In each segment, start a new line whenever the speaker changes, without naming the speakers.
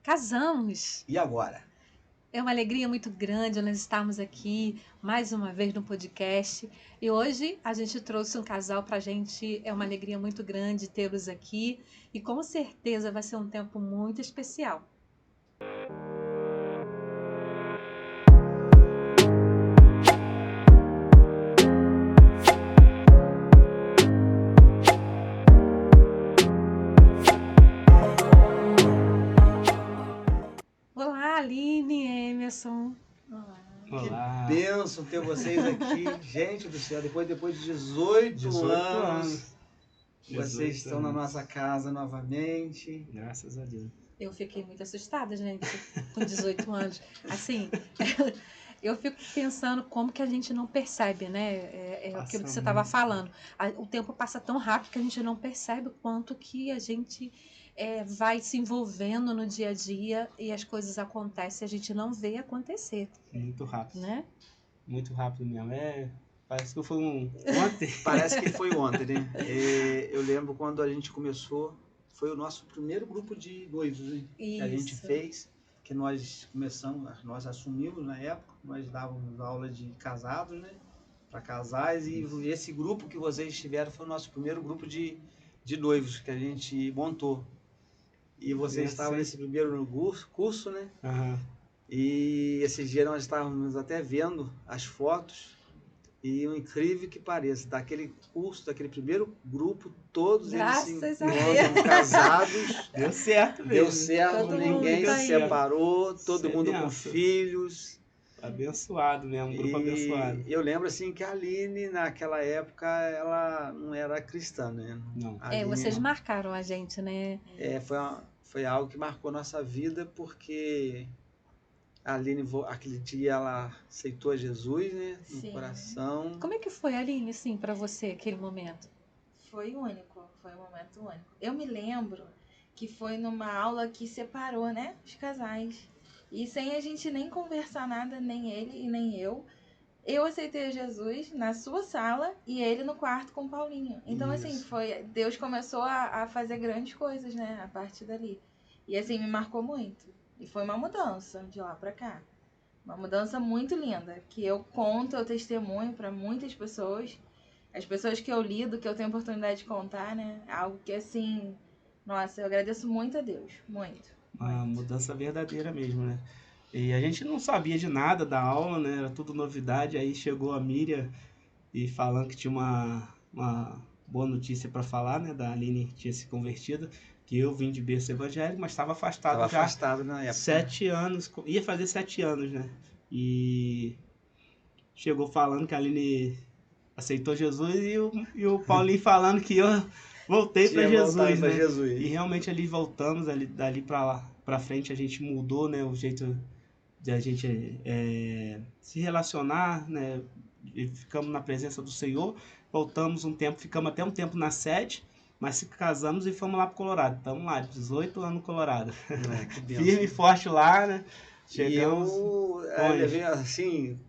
Casamos!
E agora?
É uma alegria muito grande nós estarmos aqui mais uma vez no podcast. E hoje a gente trouxe um casal para a gente. É uma alegria muito grande tê-los aqui. E com certeza vai ser um tempo muito especial. Olá, Aline, Emerson.
Olá.
Que bênção ter vocês aqui. Gente do céu, depois de 18 anos, vocês estão na nossa casa novamente.
Graças a Deus.
Eu fiquei muito assustada, gente, com 18 anos. Assim, eu fico pensando como que a gente não percebe, né? É aquilo que você estava falando. O tempo passa tão rápido que a gente não percebe o quanto que a gente vai se envolvendo no dia a dia e as coisas acontecem, a gente não vê acontecer.
Muito rápido.
Né?
Muito rápido mesmo. Parece que foi ontem.
Parece que foi ontem, né? Eu lembro quando a gente começou, foi o nosso primeiro grupo de noivos, né? Que a gente fez, que nós começamos, nós assumimos na época, nós dávamos aula de casados, né? Para casais, e esse grupo que vocês tiveram foi o nosso primeiro grupo de noivos que a gente montou. E vocês estavam nesse primeiro curso, né?
Uhum.
E esse dia nós estávamos até vendo as fotos. E o incrível que pareça, daquele curso, daquele primeiro grupo, todos eles casados.
Deu certo mesmo.
Deu certo, ninguém se separou, todo mundo com filhos.
Abençoado mesmo, um grupo abençoado.
Eu lembro assim que a Aline, naquela época, ela não era cristã, né?
Não.
Aline,
vocês marcaram a gente, né?
Foi algo que marcou nossa vida, porque a Aline, aquele dia, ela aceitou Jesus, né? No coração.
Como é que foi, Aline, assim, para você, aquele momento?
Foi único, foi um momento único. Eu me lembro que foi numa aula que separou, né? Os casais. E sem a gente nem conversar nada, nem ele e nem eu. Eu aceitei Jesus na sua sala e ele no quarto com o Paulinho. Então, assim, Deus começou a fazer grandes coisas, né? A partir dali. E, assim, me marcou muito. E foi uma mudança de lá pra cá. Uma mudança muito linda. Que eu conto, eu testemunho para muitas pessoas. As pessoas que eu lido, que eu tenho oportunidade de contar, né? Algo que, assim... Nossa, eu agradeço muito a Deus. Muito.
Uma mudança verdadeira mesmo, né? E a gente não sabia de nada da aula, né? Era tudo novidade. Aí chegou a Miriam e falando que tinha uma boa notícia para falar, né? Da Aline que tinha se convertido. Que eu vim de berço evangélico, mas estava afastado já.
Estava afastado na época.
7 anos, ia fazer 7 anos, né? E chegou falando que a Aline aceitou Jesus e o Paulinho falando que eu voltei para Jesus, né? E realmente ali voltamos, dali para frente a gente mudou, né? O jeito de a gente se relacionar, né? E ficamos na presença do Senhor, voltamos um tempo, ficamos até um tempo na sede, mas se casamos e fomos lá pro Colorado. Estamos lá, 18 anos no Colorado. Firme e forte lá, né? Chegamos.
E eu, assim,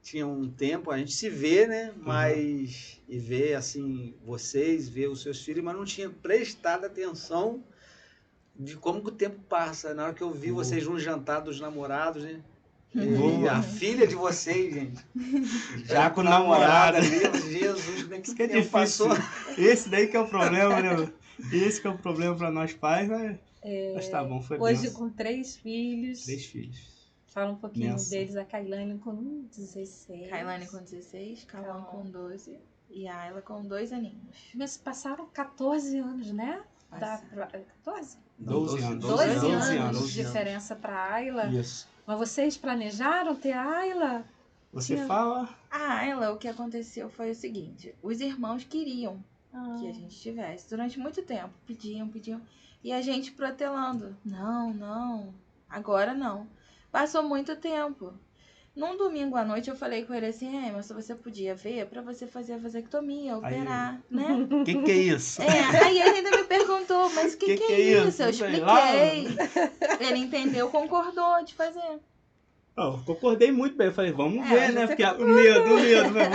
tinha um tempo, a gente se vê, né? Mas, e ver, assim, vocês, ver os seus filhos, mas não tinha prestado atenção de como que o tempo passa. Na hora que eu vi vocês num jantar dos namorados, né? E a filha de vocês, gente.
Já com namorada ali.
Jesus, como é que
isso que é difícil. Passou? Esse daí que é o problema, né? Esse que é o problema para nós pais, né? Mas tá bom, foi bem.
Hoje com 3 filhos.
3 filhos.
Fala um pouquinho deles, a Kailane com 16.
Kailane com 16, Cauã com 12 e a Ayla com 2 aninhos.
Mas passaram 14 anos, né? 14?
12
anos de diferença para a Ayla.
Isso.
Mas vocês planejaram ter a Ayla?
Você fala?
A Ayla, o que aconteceu foi o seguinte. Os irmãos queriam que a gente tivesse. Durante muito tempo. Pediam. E a gente protelando. Não. Agora não. Passou muito tempo. Num domingo à noite eu falei com ele assim, mas se você podia ver pra você fazer a vasectomia, operar, né?
Que é isso?
Aí ele ainda me perguntou, mas o que é isso? Eu expliquei. Ele entendeu, concordou de fazer.
Concordei muito bem. Eu falei, vamos ver, né? Porque o medo, né?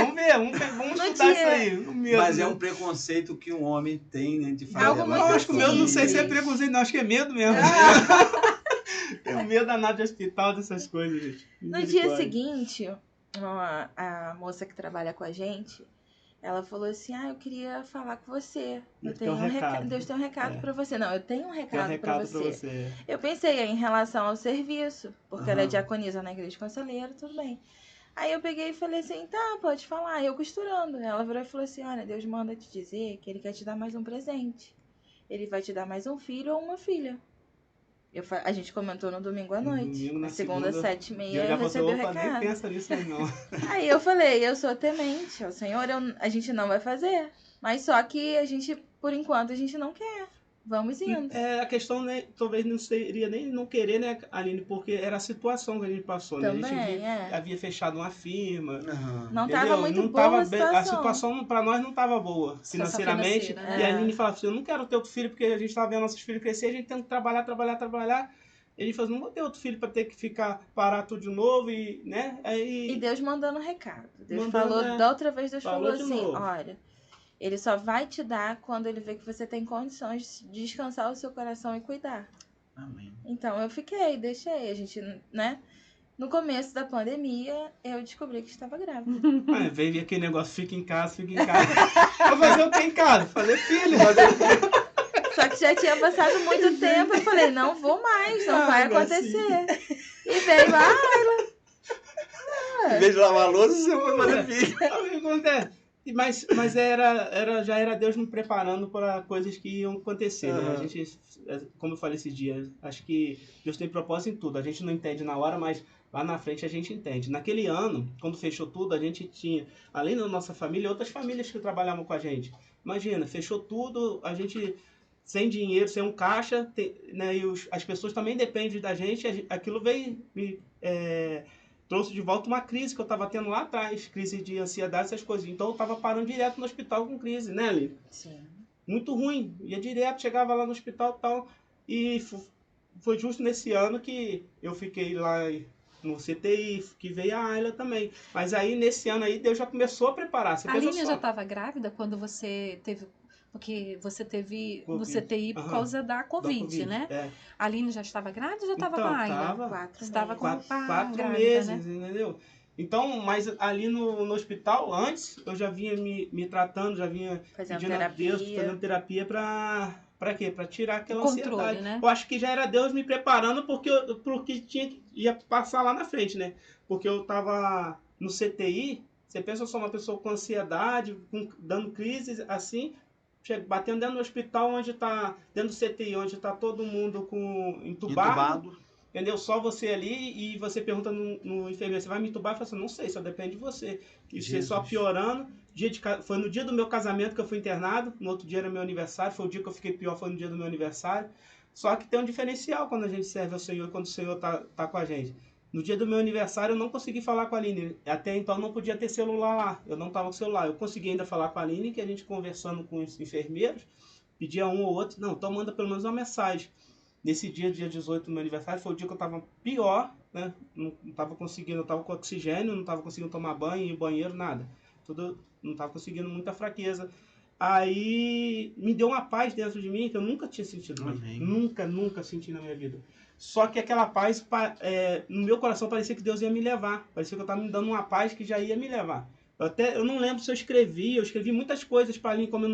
Vamos estudar isso aí. O medo,
mas é um preconceito que um homem tem, né? De fazer.
Acho que o meu não sei se é preconceito, não. Acho que é medo mesmo. medo danado de hospital, dessas coisas, gente.
No dia seguinte, a moça que trabalha com a gente, ela falou assim, eu queria falar com você. Deus tem um recado pra você. Não, eu tenho um recado pra você. Eu pensei em relação ao serviço, porque ela é diaconisa na igreja conselheira, tudo bem. Aí eu peguei e falei assim, tá, pode falar. Eu costurando. Ela virou e falou assim, olha, Deus manda te dizer que ele quer te dar mais um presente. Ele vai te dar mais um filho ou uma filha. A gente comentou no domingo à noite. Na segunda, 7h30, eu recebi o recado.
Nem pensa nisso aí, não.
Aí eu falei, eu sou temente ao Senhor, a gente não vai fazer. Mas só que a gente, por enquanto, a gente não quer. Vamos indo.
A questão, né, talvez não seria nem não querer, né, Aline, porque era a situação que a gente passou, né?
Também,
a gente havia fechado uma firma.
Não estava muito boa a situação.
A situação para nós não estava boa financeiramente. E a Aline falava assim, eu não quero ter outro filho, porque a gente estava vendo nossos filhos crescer, a gente tem que trabalhar. Ele falou, não vou ter outro filho para ter que ficar parar tudo de novo, e, né?
E Deus mandando recado. Deus falou, da outra vez Deus falou assim, olha... Ele só vai te dar quando ele vê que você tem condições de descansar o seu coração e cuidar.
Amém.
Então eu deixei. A gente, né? No começo da pandemia, eu descobri que estava grávida.
Veio aquele negócio, fica em casa. Vou fazer o que em casa? Falei, filho,
Só que já tinha passado muito tempo. Eu falei, não vou mais, não vai acontecer. E veio a Ayla.
Em vez de lavar a louça, você foi fazer filho.
O que acontece? Mas já era Deus me preparando para coisas que iam acontecer, né? A gente, como eu falei esses dias, acho que Deus tem propósito em tudo. A gente não entende na hora, mas lá na frente a gente entende. Naquele ano, quando fechou tudo, a gente tinha, além da nossa família, outras famílias que trabalhavam com a gente. Imagina, fechou tudo, a gente sem dinheiro, sem um caixa, né? E as pessoas também dependem da gente. Aquilo veio trouxe de volta uma crise que eu estava tendo lá atrás, crise de ansiedade, essas coisas. Então eu estava parando direto no hospital com crise, né, Lili?
Sim.
Muito ruim. Ia direto, chegava lá no hospital e tal. E foi justo nesse ano que eu fiquei lá no CTI, que veio a Ayla também. Mas aí, nesse ano aí, Deus já começou a preparar.
A Aline já estava grávida quando você teve... Porque você teve no CTI por causa da Covid, né?
É.
A Aline já estava grávida ou já estava com a Ayla? Estava com
4 meses, né? Entendeu? Então, mas ali no hospital, antes, eu já vinha me tratando, já vinha pedindo a Deus, fazendo terapia para quê? Para tirar aquela ansiedade. Né? Eu acho que já era Deus me preparando porque ia passar lá na frente, né? Porque eu estava no CTI, você pensa, eu sou uma pessoa com ansiedade, dando crises, assim... batendo dentro do hospital, dentro do CTI, onde está todo mundo entubado. Entendeu? Só você ali, e você pergunta no enfermeiro, você vai me entubar? Eu falo assim, não sei, só depende de você. E você só piorando. Foi no dia do meu casamento que eu fui internado, no outro dia era meu aniversário, foi o dia que eu fiquei pior, foi no dia do meu aniversário. Só que tem um diferencial quando a gente serve ao Senhor, quando o Senhor tá com a gente. No dia do meu aniversário eu não consegui falar com a Aline. Até então não podia ter celular lá. Eu não estava com celular. Eu consegui ainda falar com a Aline, que a gente conversando com os enfermeiros, pedia um ou outro. Não, então manda pelo menos uma mensagem. Nesse dia 18 do meu aniversário, foi o dia que eu estava pior, né? Não estava conseguindo, eu estava com oxigênio, não estava conseguindo tomar banho, ir no banheiro, nada. Não estava conseguindo, muita fraqueza. Aí me deu uma paz dentro de mim que eu nunca tinha sentido. Nunca senti na minha vida. Só que aquela paz, no meu coração, parecia que Deus ia me levar. Parecia que eu estava me dando uma paz que já ia me levar. Eu não lembro se eu escrevi muitas coisas para mim, como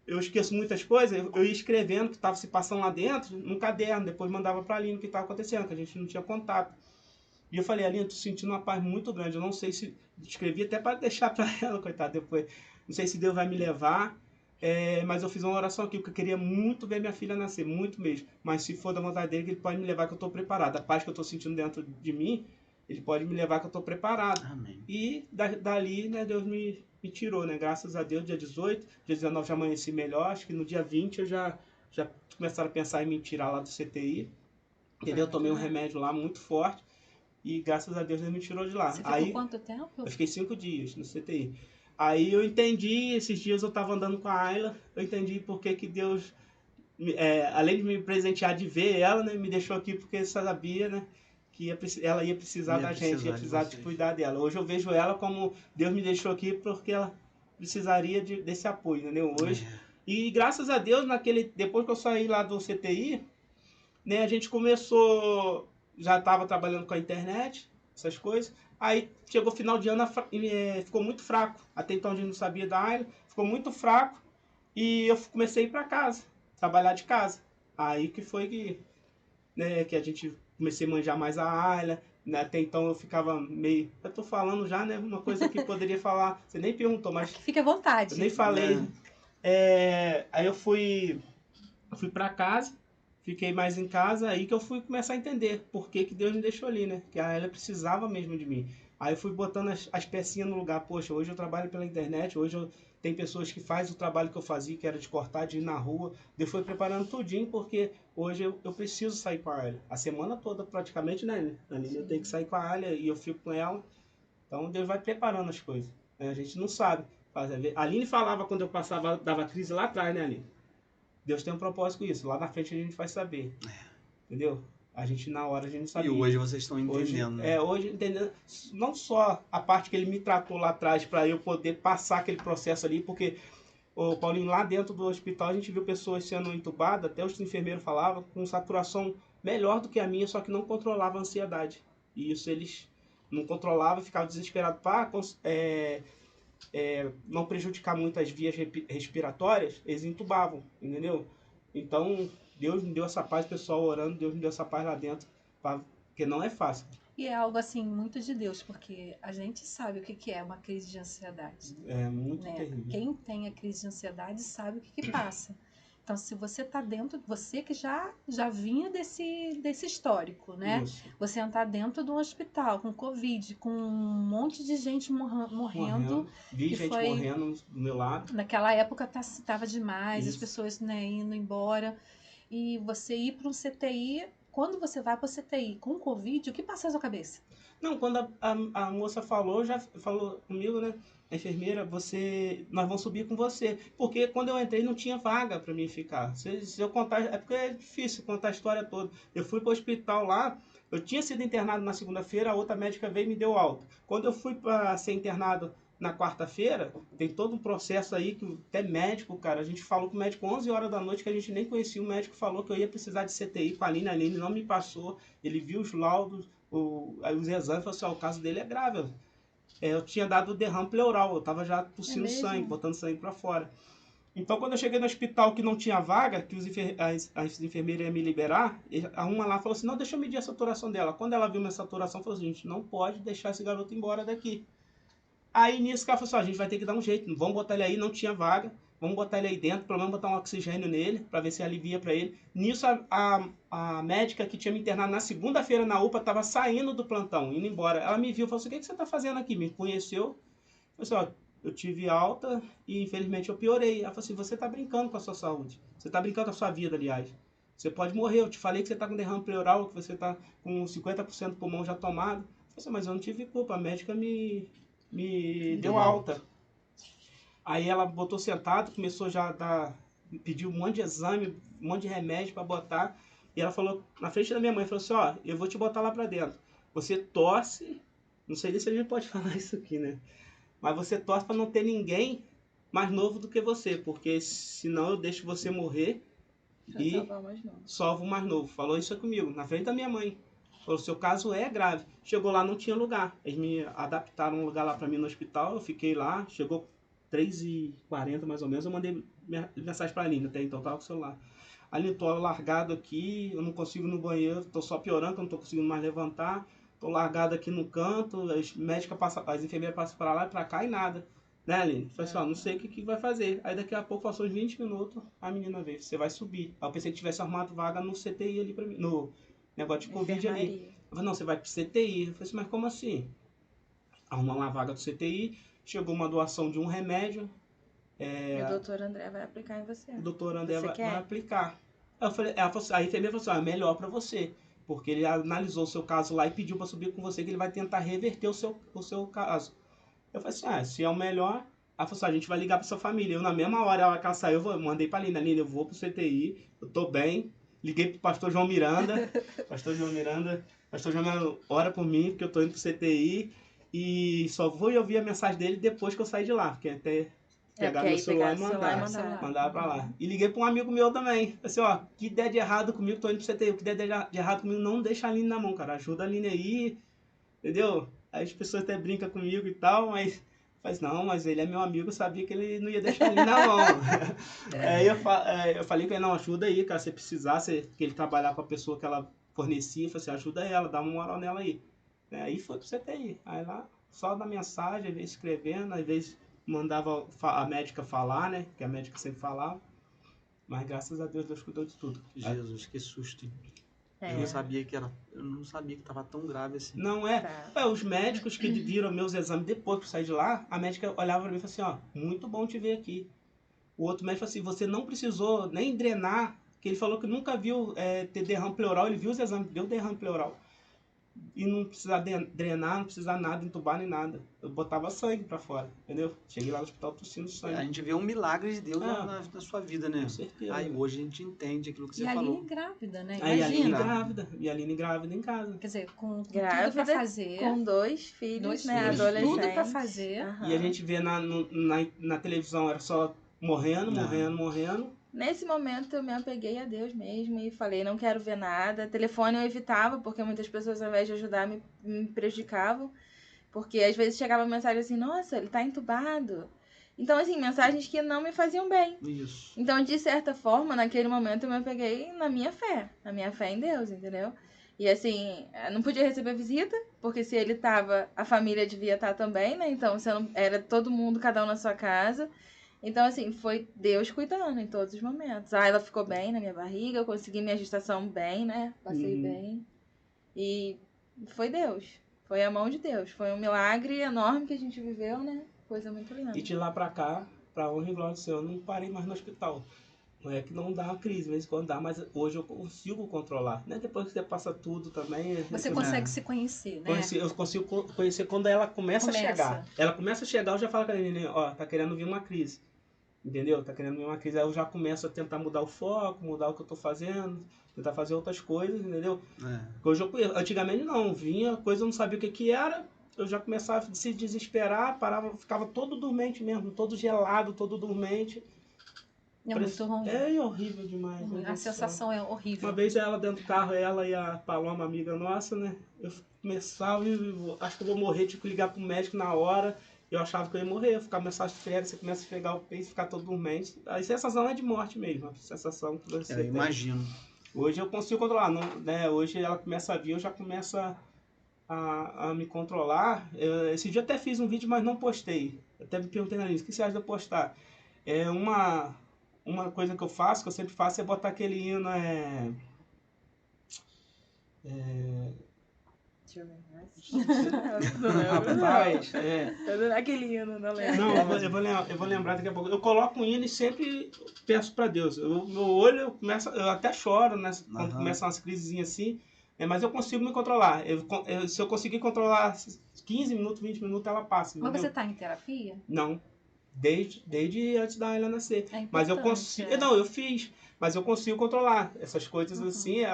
eu esqueço muitas coisas, eu ia escrevendo o que estava se passando lá dentro, num caderno, depois mandava para a Aline o que estava acontecendo, que a gente não tinha contato. E eu falei, Aline, eu tô sentindo uma paz muito grande, eu não sei se... Escrevi até para deixar para ela, coitada, depois. Não sei se Deus vai me levar, mas eu fiz uma oração aqui, porque eu queria muito ver minha filha nascer, muito mesmo. Mas se for da vontade dele, que ele pode me levar, que eu estou preparado. A paz que eu estou sentindo dentro de mim, ele pode me levar, que eu estou preparado.
Amém.
E dali, né, Deus me tirou, né? Graças a Deus, dia 18, dia 19 já amanheci melhor. Acho que no dia 20 eu já começaram a pensar em me tirar lá do CTI. Entendeu? Eu tomei um remédio lá muito forte. E graças a Deus ele me tirou de lá.
Você ficou quanto tempo?
Eu fiquei 5 dias no CTI. Aí eu entendi, esses dias eu estava andando com a Ayla, eu entendi por que Deus, além de me presentear de ver ela, né, me deixou aqui porque sabia, né, que ela ia precisar da gente, ia precisar de cuidar dela. Hoje eu vejo ela como Deus me deixou aqui porque ela precisaria desse apoio, entendeu? Hoje. E graças a Deus, depois que eu saí lá do CTI, né, a gente começou já estava trabalhando com a internet, essas coisas. Aí chegou o final de ano, ficou muito fraco. Até então a gente não sabia da Ayla, ficou muito fraco. E eu comecei a ir para casa, trabalhar de casa. Aí que foi que, né, que a gente comecei a manjar mais a Ayla. Né? Até então eu ficava meio... Eu tô falando já, né? Uma coisa que poderia falar. Você nem perguntou, mas...
Fique à vontade.
Eu nem falei. Aí eu fui para casa, fiquei mais em casa, aí que eu fui começar a entender por que Deus me deixou ali, né? Que ela precisava mesmo de mim. Aí eu fui botando as pecinhas no lugar. Poxa, hoje eu trabalho pela internet, tem pessoas que fazem o trabalho que eu fazia, que era de cortar, de ir na rua. Eu fui preparando tudinho, porque hoje eu preciso sair com a Alia. A semana toda, praticamente, né, Aline? Eu tenho que sair com a Alia e eu fico com ela. Então Deus vai preparando as coisas. Né? A gente não sabe. A Aline falava quando eu passava, dava crise lá atrás, né, Aline? Deus tem um propósito com isso. Lá na frente a gente vai saber. Entendeu? A gente, na hora, a gente não sabia.
E hoje vocês estão entendendo, né?
Hoje entendendo não só a parte que ele me tratou lá atrás para eu poder passar aquele processo ali, porque, o Paulinho, lá dentro do hospital a gente viu pessoas sendo entubadas, até os enfermeiros falavam, com saturação melhor do que a minha, só que não controlava a ansiedade. E isso eles não controlavam, ficavam desesperados para não prejudicar muito as vias respiratórias, eles entubavam, entendeu? Então, Deus me deu essa paz, pessoal orando, Deus me deu essa paz lá dentro, porque não é fácil.
E é algo assim, muito de Deus, porque a gente sabe o que é uma crise de ansiedade.
É muito terrível.
Quem tem a crise de ansiedade sabe o que passa. Então, se você está dentro, você que já vinha desse histórico, né? Isso. Você entrar dentro de um hospital com Covid, com um monte de gente morrendo.
Vi gente morrendo do meu lado.
Naquela época estava demais, as pessoas, né, indo embora. E você ir para um CTI, quando você vai para o CTI com Covid, o que passa na sua cabeça?
Não, quando a moça já falou comigo, né? A enfermeira, nós vamos subir com você. Porque quando eu entrei não tinha vaga para mim ficar. Se eu contar, é porque é difícil contar a história toda. Eu fui para o hospital lá, eu tinha sido internado na segunda-feira, a outra médica veio e me deu alta. Quando eu fui para ser internado na quarta-feira, tem todo um processo aí que até médico, cara, a gente falou com o médico 11 horas da noite, que a gente nem conhecia, o médico falou que eu ia precisar de CTI com a Aline não me passou, ele viu os laudos, os exames, falou assim, o caso dele é grave. Eu tinha dado derrame pleural, eu tava já tossindo sangue, botando sangue para fora. Então, quando eu cheguei no hospital que não tinha vaga, que as enfermeiras iam me liberar, uma lá falou assim, não, deixa eu medir a saturação dela. Quando ela viu minha saturação, falou assim, gente, não pode deixar esse garoto embora daqui. Aí, nisso, o cara falou assim, a gente vai ter que dar um jeito, vamos botar ele aí, não tinha vaga, vamos botar ele aí dentro, pelo menos botar um oxigênio nele, para ver se alivia para ele. Nisso, a médica que tinha me internado na segunda-feira na UPA estava saindo do plantão, indo embora. Ela me viu e falou assim, o que você está fazendo aqui? Me conheceu. Falei assim, ó, eu tive alta e infelizmente eu piorei. Ela falou assim, você está brincando com a sua saúde. Você está brincando com a sua vida, aliás. Você pode morrer. Eu te falei que você está com derrame pleural, que você está com 50% do pulmão já tomado. Eu falei assim, mas eu não tive culpa. A médica me deu alta. Aí ela botou sentado, começou já a pediu um monte de exame, um monte de remédio para botar. E ela falou, na frente da minha mãe, falou assim, ó, eu vou te botar lá para dentro. Você torce, não sei nem se a gente pode falar isso aqui, né? Mas você torce para não ter ninguém mais novo do que você, porque senão eu deixo você morrer e salvo o mais novo. Falou isso comigo, na frente da minha mãe. Falou, seu caso é grave. Chegou lá, não tinha lugar. Eles me adaptaram um lugar lá para mim no hospital, eu fiquei lá, chegou 3h40 mais ou menos, eu mandei mensagem para a Aline, até então tava com o celular. Aline, tô largado aqui, eu não consigo ir no banheiro, tô só piorando, eu não tô conseguindo mais levantar. Tô largado aqui no canto, as enfermeiras passam para lá e para cá e nada. Né, Aline? Falei assim, ó, não sei o que vai fazer. Aí daqui a pouco, passou uns 20 minutos, a menina veio, você vai subir. Aí eu pensei que tivesse arrumado vaga no CTI ali para mim, no negócio de Covid ali. Eu falei, não, você vai pro CTI. Eu falei assim, mas como assim? Arrumar uma vaga do CTI, chegou uma doação de um remédio.
E o doutor André vai aplicar em você.
O doutor André vai aplicar. Aí eu falei, a enfermeira falou assim, é melhor para você. Porque ele analisou o seu caso lá e pediu para subir com você, que ele vai tentar reverter o seu caso. Eu falei assim, se é o melhor, ela falou assim, a gente vai ligar para sua família. Eu, na mesma hora que ela saiu, eu mandei para a Aline, eu vou pro CTI, eu tô bem. Liguei pro pastor João Miranda. Pastor João Miranda, ora por mim, porque eu tô indo pro CTI. E só vou ouvir a mensagem dele depois que eu sair de lá. Porque até Pegar meu celular e mandar pra lá. E liguei pra um amigo meu também. Assim, ó, que der de errado comigo, tô indo pra você ter. O que der de errado comigo, não deixa a Aline na mão, cara. Ajuda a Aline aí, entendeu? Aí as pessoas até brincam comigo e tal, mas... não, mas ele é meu amigo, eu sabia que ele não ia deixar a Aline na mão. Aí eu falei com ele, não, ajuda aí, cara, se precisar, que ele trabalhar com a pessoa que ela fornecia, eu falei assim, ajuda ela, dá uma moral nela aí. Aí foi pro CTI. Aí lá, só da mensagem, às vezes escrevendo, às vezes mandava a médica falar, né? Que a médica sempre falava. Mas graças a Deus, Deus cuidou de tudo.
Jesus, que susto. Eu não sabia que estava tão grave assim.
Não é. Os médicos que viram meus exames depois que eu saí de lá, a médica olhava para mim e falava assim, ó, muito bom te ver aqui. O outro médico falou assim, você não precisou nem drenar, que ele falou que nunca viu ter derrame pleural, ele viu os exames, deu derrame pleural. E não precisar drenar, não precisar nada, entubar nem nada. Eu botava sangue pra fora, entendeu? Cheguei lá no hospital tossindo sangue.
A gente vê um milagre de Deus na sua vida, né?
Com certeza.
Aí hoje a gente entende aquilo que você falou.
E a Aline grávida, né?
Aí a Aline grávida. E a Aline grávida em casa.
Quer dizer, com
grávida,
tudo pra fazer.
Com dois filhos, né? Adolescentes.
Tudo pra fazer.
Uhum. E a gente vê na televisão, era só morrendo.
Nesse momento eu me apeguei a Deus mesmo e falei, não quero ver nada. Telefone eu evitava, porque muitas pessoas ao invés de ajudar me prejudicavam. Porque às vezes chegava mensagem assim, nossa, ele tá entubado. Então, assim, mensagens que não me faziam bem.
Isso.
Então, de certa forma, naquele momento eu me apeguei na minha fé em Deus, entendeu? E assim, não podia receber visita, porque se ele tava, a família devia estar também, né? Então, era todo mundo, cada um na sua casa. Então, assim, foi Deus cuidando em todos os momentos. Ela ficou bem na minha barriga, eu consegui minha gestação bem, né? Passei bem. E foi Deus. Foi a mão de Deus. Foi um milagre enorme que a gente viveu, né? Coisa muito linda.
E de lá pra cá, pra honra e glória do Senhor, eu não parei mais no hospital. Não é que não dá uma crise, mas quando dá, mas hoje eu consigo controlar. Né? Depois que você passa tudo também...
Você consegue se conhecer, né?
Eu consigo conhecer quando ela começa a chegar. Ela começa a chegar, eu já falo com a menina, ó, tá querendo vir uma crise. Entendeu? Tá querendo vir uma crise. Aí eu já começo a tentar mudar o foco, mudar o que eu tô fazendo, tentar fazer outras coisas, entendeu? Hoje antigamente não, vinha, coisa eu não sabia o que era, eu já começava a se desesperar, parava, ficava todo dormente mesmo, todo gelado, todo dormente.
É muito ruim.
É horrível demais.
A sensação é horrível.
Uma vez ela dentro do carro, ela e a Paloma, amiga nossa, né? Eu começava, acho que eu vou morrer, tipo, ligar pro médico na hora. Eu achava que eu ia morrer, eu começava a esfregar, você começa a esfregar o peito, ficar todo dormente. A sensação é de morte mesmo, a sensação que você tem.
Imagino.
Hoje eu consigo controlar, não, né? Hoje ela começa a vir, eu já começo a me controlar. Esse dia até fiz um vídeo, mas não postei. Até me perguntei na lista, o que você acha de eu postar? Uma coisa que eu faço, que eu sempre faço, é botar aquele hino,
Deixa eu ver. Não lembro.
Rapaz,
aquele hino, não lembro.
Não, eu vou lembrar daqui a pouco. Eu coloco um hino e sempre peço pra Deus. Meu olho eu até choro, né? Quando começam umas crisezinhas assim. Mas eu consigo me controlar. Se eu conseguir controlar 15 minutos, 20 minutos, ela passa.
Mas você tá em terapia?
Não. Desde antes da ela nascer. Mas eu consigo. Não, eu fiz. Mas eu consigo controlar essas coisas assim,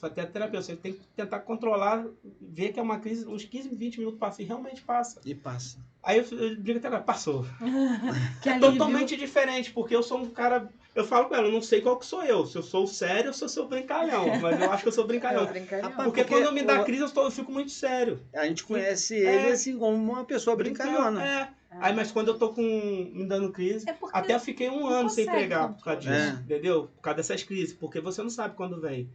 até a terapia. Você tem que tentar controlar, ver que é uma crise, uns 15, 20 minutos passa e realmente passa.
E passa.
Aí eu digo até agora, passou.
É
totalmente diferente, porque eu sou um cara. Eu falo com ela, eu não sei qual que sou eu. Se eu sou sério ou se eu sou brincalhão. Mas eu acho que eu sou brincalhão. Porque quando me dá crise, eu fico muito sério.
A gente conhece ele assim como uma pessoa brincalhona.
Aí, mas quando eu tô me dando crise, até eu fiquei um ano sem pregar por causa disso, entendeu? Por causa dessas crises, porque você não sabe quando vem.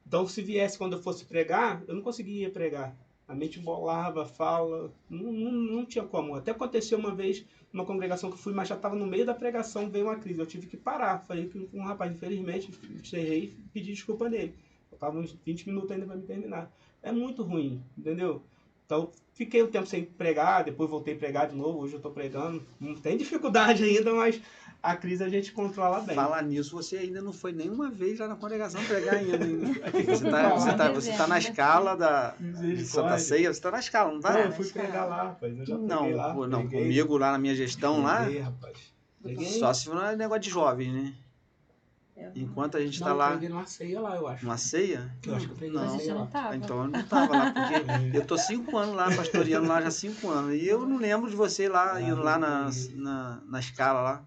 Então, se viesse quando eu fosse pregar, eu não conseguia pregar. A mente bolava, fala, não tinha como. Até aconteceu uma vez, numa congregação que eu fui, mas já estava no meio da pregação, veio uma crise. Eu tive que parar. Falei com um rapaz, infelizmente, encerrei e pedi desculpa dele. Faltava uns 20 minutos ainda para me terminar. É muito ruim, entendeu? Então, fiquei um tempo sem pregar, depois voltei a pregar de novo, hoje eu estou pregando. Não tem dificuldade ainda, mas a crise a gente controla bem.
Falar nisso, você ainda não foi nenhuma vez lá na congregação pregar ainda. Você está na escala da Santa Ceia, você está na escala, não está?
Não, eu fui pregar lá, rapaz. Eu já preguei lá.
Não, comigo lá na minha gestão lá.
Rapaz.
Só se for negócio de jovens, né? Enquanto a gente tá lá...
Eu preguei numa ceia lá, eu acho.
Uma ceia?
Eu acho que eu preguei
Mas
numa
você
ceia
não
lá.
tava.
Então eu não tava lá, porque eu tô 5 anos lá, pastoreando lá já 5 anos. E eu não lembro de você lá, indo lá na escala lá.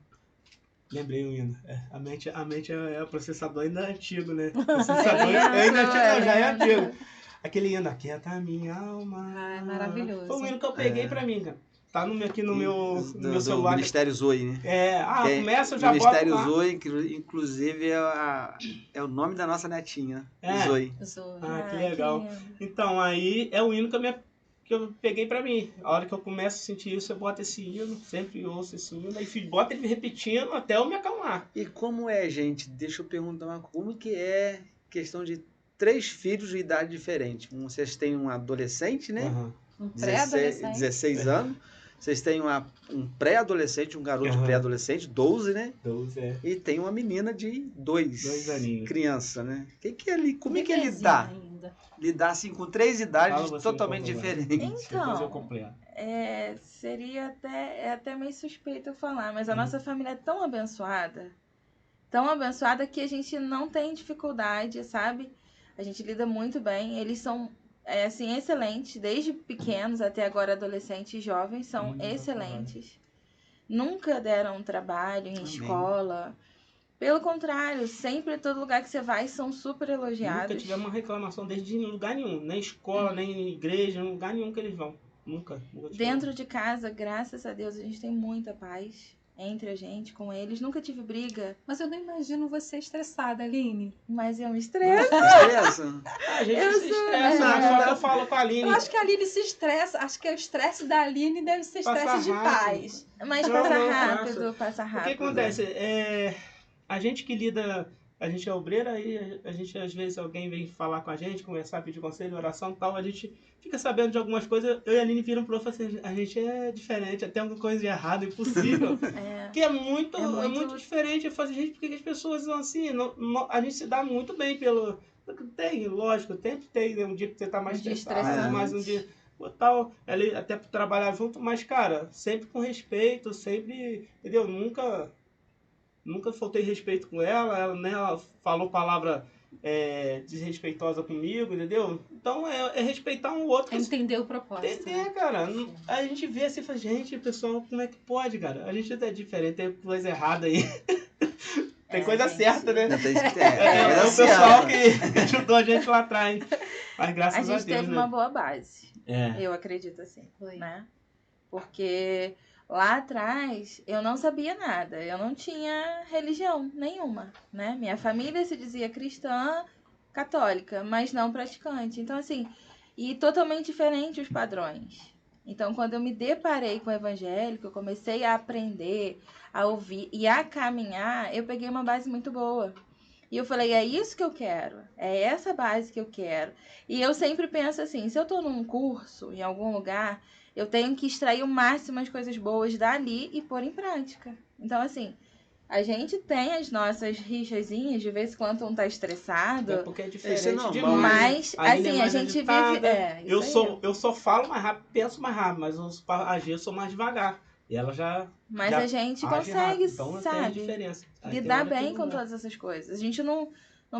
Lembrei o hino. A mente é o processador ainda antigo, né? O processador ainda antigo, não, já é antigo. Aquele hino, aquieta a minha alma.
Ah, é maravilhoso.
Foi um hino que eu peguei pra mim, cara. Tá aqui no meu celular.
Do Ministério Zoe, né?
Começa, eu já boto
Ministério
lá.
Zoe, inclusive é o nome da nossa netinha,
Zoe.
Zoe.
Que legal. Então, aí é o hino que eu peguei pra mim. A hora que eu começo a sentir isso, eu boto esse hino, sempre ouço esse hino, e boto ele repetindo até eu me acalmar.
E como é, gente? Deixa eu perguntar como que é questão de 3 filhos de idade diferente. Vocês têm um adolescente, né?
Uhum.
Um pré-adolescente.
16 anos. Vocês têm um pré-adolescente, um garoto pré-adolescente, 12, né?
12, é.
E tem uma menina de 2
aninhos.
Criança, né? Como é que é lidar? Lidar assim com 3 idades totalmente diferentes.
Então, seria até meio suspeito eu falar, mas a nossa família é tão abençoada que a gente não tem dificuldade, sabe? A gente lida muito bem, eles são assim, excelentes, desde pequenos até agora adolescentes e jovens, são excelentes. Nunca deram trabalho em escola. Pelo contrário, sempre todo lugar que você vai são super elogiados.
Nunca tivemos uma reclamação desde lugar nenhum, nem escola, nem igreja, em lugar nenhum que eles vão. Nunca
Dentro de casa, graças a Deus, a gente tem muita paz entre a gente, com eles. Nunca tive briga.
Mas eu não imagino você estressada, Aline.
Mas eu me estresso.
Estressa?
A gente se estressa, só que eu falo com a Aline.
Eu acho que a Aline se estressa. Acho que o estresse da Aline deve ser estresse de paz.
Mas passa rápido.
O que acontece? A gente que lida... A gente é obreira, aí a gente, às vezes, alguém vem falar com a gente, conversar, pedir conselho, oração e tal, a gente fica sabendo de algumas coisas. Eu e a Aline viram pro outro e assim, a gente é diferente, tem alguma coisa de errado, impossível. Que é muito diferente. Eu falo assim, gente, por que as pessoas são assim? A gente se dá muito bem pelo... Tem, lógico, sempre tem, né? Um dia que você tá mais estressado, mais um dia... Tal, até trabalhar junto, mas, cara, sempre com respeito, sempre, entendeu? Nunca faltei respeito com ela, né? Ela falou palavra desrespeitosa comigo, entendeu? Então é respeitar um outro.
Entender o propósito.
Entender, cara. A gente vê assim e fala, gente, pessoal, como é que pode, cara? A gente é diferente, tem coisa errada aí. Tem coisa certa, né? É o pessoal que ajudou a gente lá atrás. Mas graças a Deus.
A gente teve uma boa base.
É.
Eu acredito assim. Né? Porque lá atrás eu não sabia nada. Eu não tinha religião nenhuma. Né? Minha família se dizia cristã, católica, mas não praticante. Então, assim, e totalmente diferente os padrões. Então, quando eu me deparei com o evangélico, eu comecei a aprender, a ouvir e a caminhar, eu peguei uma base muito boa. E eu falei, é isso que eu quero, é essa base que eu quero. E eu sempre penso assim, se eu estou num curso, em algum lugar, eu tenho que extrair o máximo as coisas boas dali e pôr em prática. Então, assim, a gente tem as nossas rixazinhas, de vez em quando um tá estressado.
É porque é diferente
demais. Mas, assim, a gente vive...
Eu só falo mais rápido, penso mais rápido, mas eu sou mais devagar. E ela já...
Mas a gente consegue,
então,
sabe, lidar bem com todas essas coisas. A gente não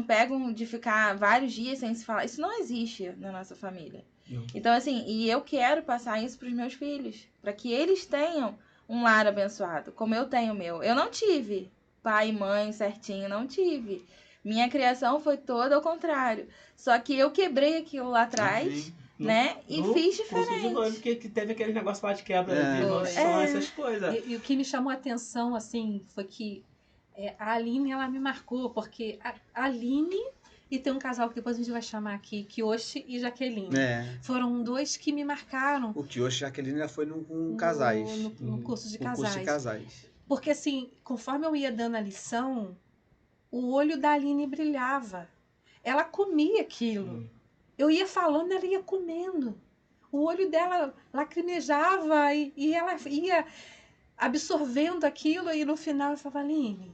pega de ficar vários dias sem se falar. Isso não existe na nossa família.
Não.
Então, assim, e eu quero passar isso pros meus filhos. Para que eles tenham um lar abençoado, como eu tenho o meu. Eu não tive pai e mãe certinho, não tive. Minha criação foi toda ao contrário. Só que eu quebrei aquilo lá atrás... né? E fiz diferente.
Porque teve aquele negócio lá de quebra de noção, essas coisas.
E o que me chamou a atenção, assim, foi que a Aline, ela me marcou, porque a Aline, e tem um casal que depois a gente vai chamar aqui, Kioshi e Jaqueline. Foram 2 que me marcaram.
O Kioshi e Jaqueline foi no casais.
No curso de casais.
Curso de casais.
Porque, assim, conforme eu ia dando a lição, o olho da Aline brilhava. Ela comia aquilo. Eu ia falando, ela ia comendo. O olho dela lacrimejava e ela ia absorvendo aquilo. E no final eu falava, Aline,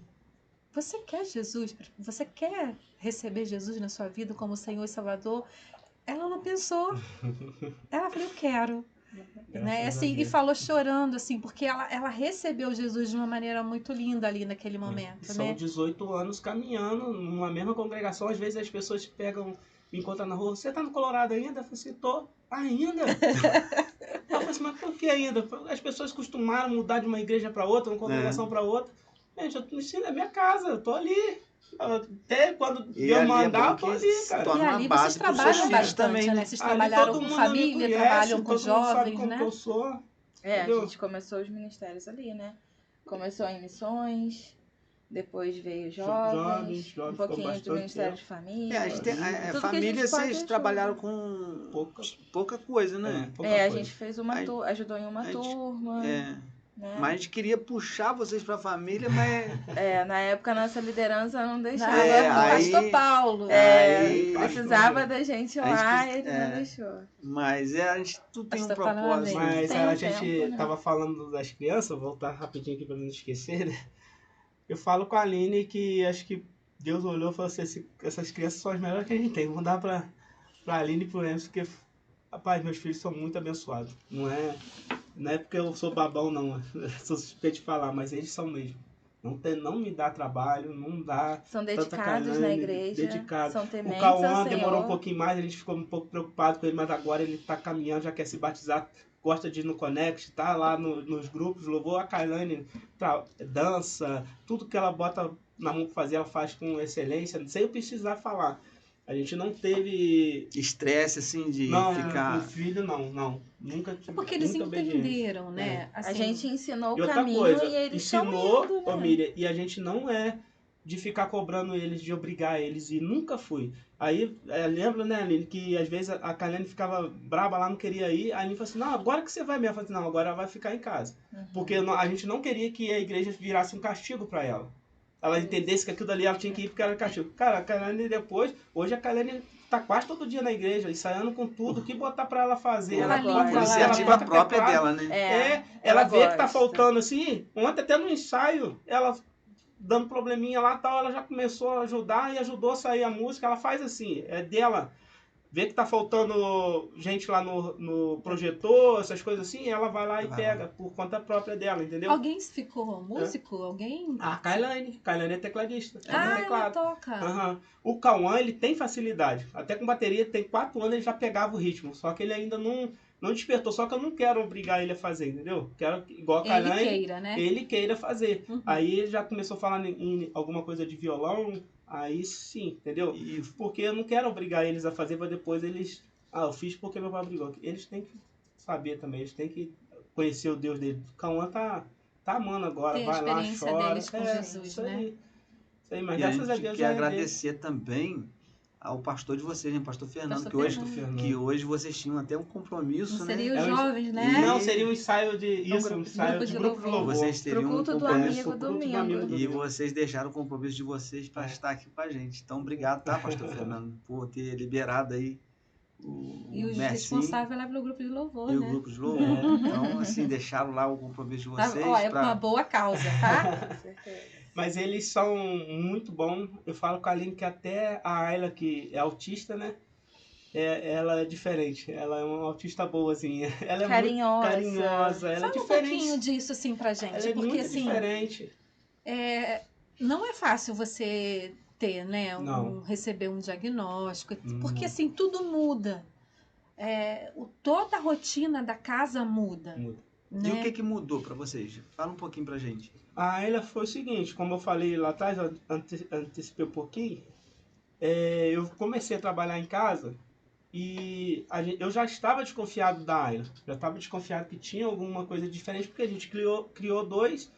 você quer Jesus? Você quer receber Jesus na sua vida como Senhor e Salvador? Ela não pensou. Ela falou, eu quero. Né? Assim, e falou chorando, assim, porque ela recebeu Jesus de uma maneira muito linda ali naquele momento.
São 18 anos caminhando numa mesma congregação. Às vezes as pessoas me encontram na rua, você tá no Colorado ainda? Eu falei assim, tô. Ainda? Eu falei assim, mas por que ainda? As pessoas costumaram mudar de uma igreja para outra, uma congregação para outra. Gente, eu ensino, é minha casa, eu tô ali. Até quando Deus mandar, eu tô ali, cara.
E ali vocês trabalham bastante, também, né? Vocês trabalharam com família, trabalham com jovens,
sabe
né?
Como que eu sou.
A gente começou os ministérios ali, né? Começou em missões, depois veio jovens um pouquinho de Ministério de Família.
Família vocês trabalharam com pouca coisa, né?
A gente fez ajudou em uma turma. Né?
Mas a gente queria puxar vocês para a família, mas...
na época a nossa liderança não deixava.
O pastor Paulo.
Precisava da gente lá e ele não deixou.
Mas a gente tudo tem um propósito.
Mas a gente tava falando das crianças, vou voltar rapidinho aqui para não esquecer, né? Eu falo com a Aline que acho que Deus olhou e falou assim, essas crianças são as melhores que a gente tem. Vamos dar pra Aline e pro Emerson, porque, rapaz, meus filhos são muito abençoados. Não é porque eu sou babão, não. Eu sou suspeito de falar, mas eles são mesmo. Não me dá trabalho, não dá...
São dedicados na igreja, são tementes
O Cauã demorou um pouquinho mais, a gente ficou um pouco preocupado com ele, mas agora ele tá caminhando, já quer se batizar, gosta de ir no Connect, tá lá nos grupos, louvou. A Kailane, dança, tudo que ela bota na mão pra fazer, ela faz com excelência, sem eu precisar falar. A gente não teve...
estresse, assim, de ficar...
Não, com filho, não. Nunca tive.
Porque eles entenderam, né?
Assim, a gente ensinou
o
caminho e eles
ensinou,
indo, né?
Miriam, e a gente não é de ficar cobrando eles, de obrigar eles, e nunca fui. Aí, lembra, né, Aline, que às vezes a Kailane ficava braba lá, não queria ir, a Aline falou assim, não, agora que você vai mesmo. Eu falei assim, não, agora ela vai ficar em casa. Porque a gente não queria que a igreja virasse um castigo para ela. Ela entendesse que aquilo dali ela tinha que ir porque era castigo. Cara, a Kailane hoje a Kailane tá quase todo dia na igreja, ensaiando com tudo, o que botar pra ela fazer.
Ela iniciativa própria dela,
né? Ela vê que tá faltando assim, ontem até no ensaio, ela dando probleminha lá, tal, ela já começou a ajudar e ajudou a sair a música, ela faz assim, é dela. Vê que tá faltando gente lá no projetor, essas coisas assim, ela vai lá e pega por conta própria dela, entendeu?
Alguém ficou músico? Alguém?
A Kailane é tecladista.
Ela toca.
O Cauã, ele tem facilidade. Até com bateria, tem 4 anos, ele já pegava o ritmo. Só que ele ainda não despertou. Só que eu não quero obrigar ele a fazer, entendeu? Quero, igual a Kailane, ele queira fazer. Aí ele já começou a falar em alguma coisa de violão. Aí sim, entendeu? Porque eu não quero obrigar eles a fazer para depois eles... eu fiz porque meu pai obrigou. Eles têm que saber também, eles têm que conhecer o Deus dele. O Cauã tá amando agora, vai lá, chora.
Deles com Jesus,
isso
né?
Isso aí, mas
e
graças a Deus
quer agradecer também ao pastor de vocês, né? Pastor Fernando, que hoje vocês tinham até um compromisso,
não
né?
Seria os jovens, né?
Não, seria um ensaio de grupo de louvor.
Vocês teriam
pro culto do amigo domingo.
E vocês deixaram o compromisso de vocês para estar aqui com a gente. Então, obrigado, tá, pastor Fernando, por ter liberado aí
e os responsáveis lá pelo grupo de louvor,
e
né?
o grupo de louvor. Então, assim, deixaram lá o compromisso de vocês.
É uma boa causa, tá?
Com certeza.
Mas eles são muito bons. Eu falo com a Aline que até a Ayla, que é autista, né? Ela é diferente. Ela é uma autista boazinha. Ela é
carinhosa.
Muito carinhosa. Ela
Fala
é diferente.
um pouquinho disso, assim, pra gente.
Ela é
porque,
muito
assim,
diferente.
Não é fácil você ter, né? Receber um diagnóstico. Porque, assim, tudo muda. Toda a rotina da casa muda.
Né? E o que mudou para vocês? Fala um pouquinho pra gente.
A Ayla foi o seguinte, como eu falei lá atrás, eu antecipei um pouquinho, eu comecei a trabalhar em casa e eu já estava desconfiado da Ayla. Já estava desconfiado que tinha alguma coisa diferente, porque a gente criou 2,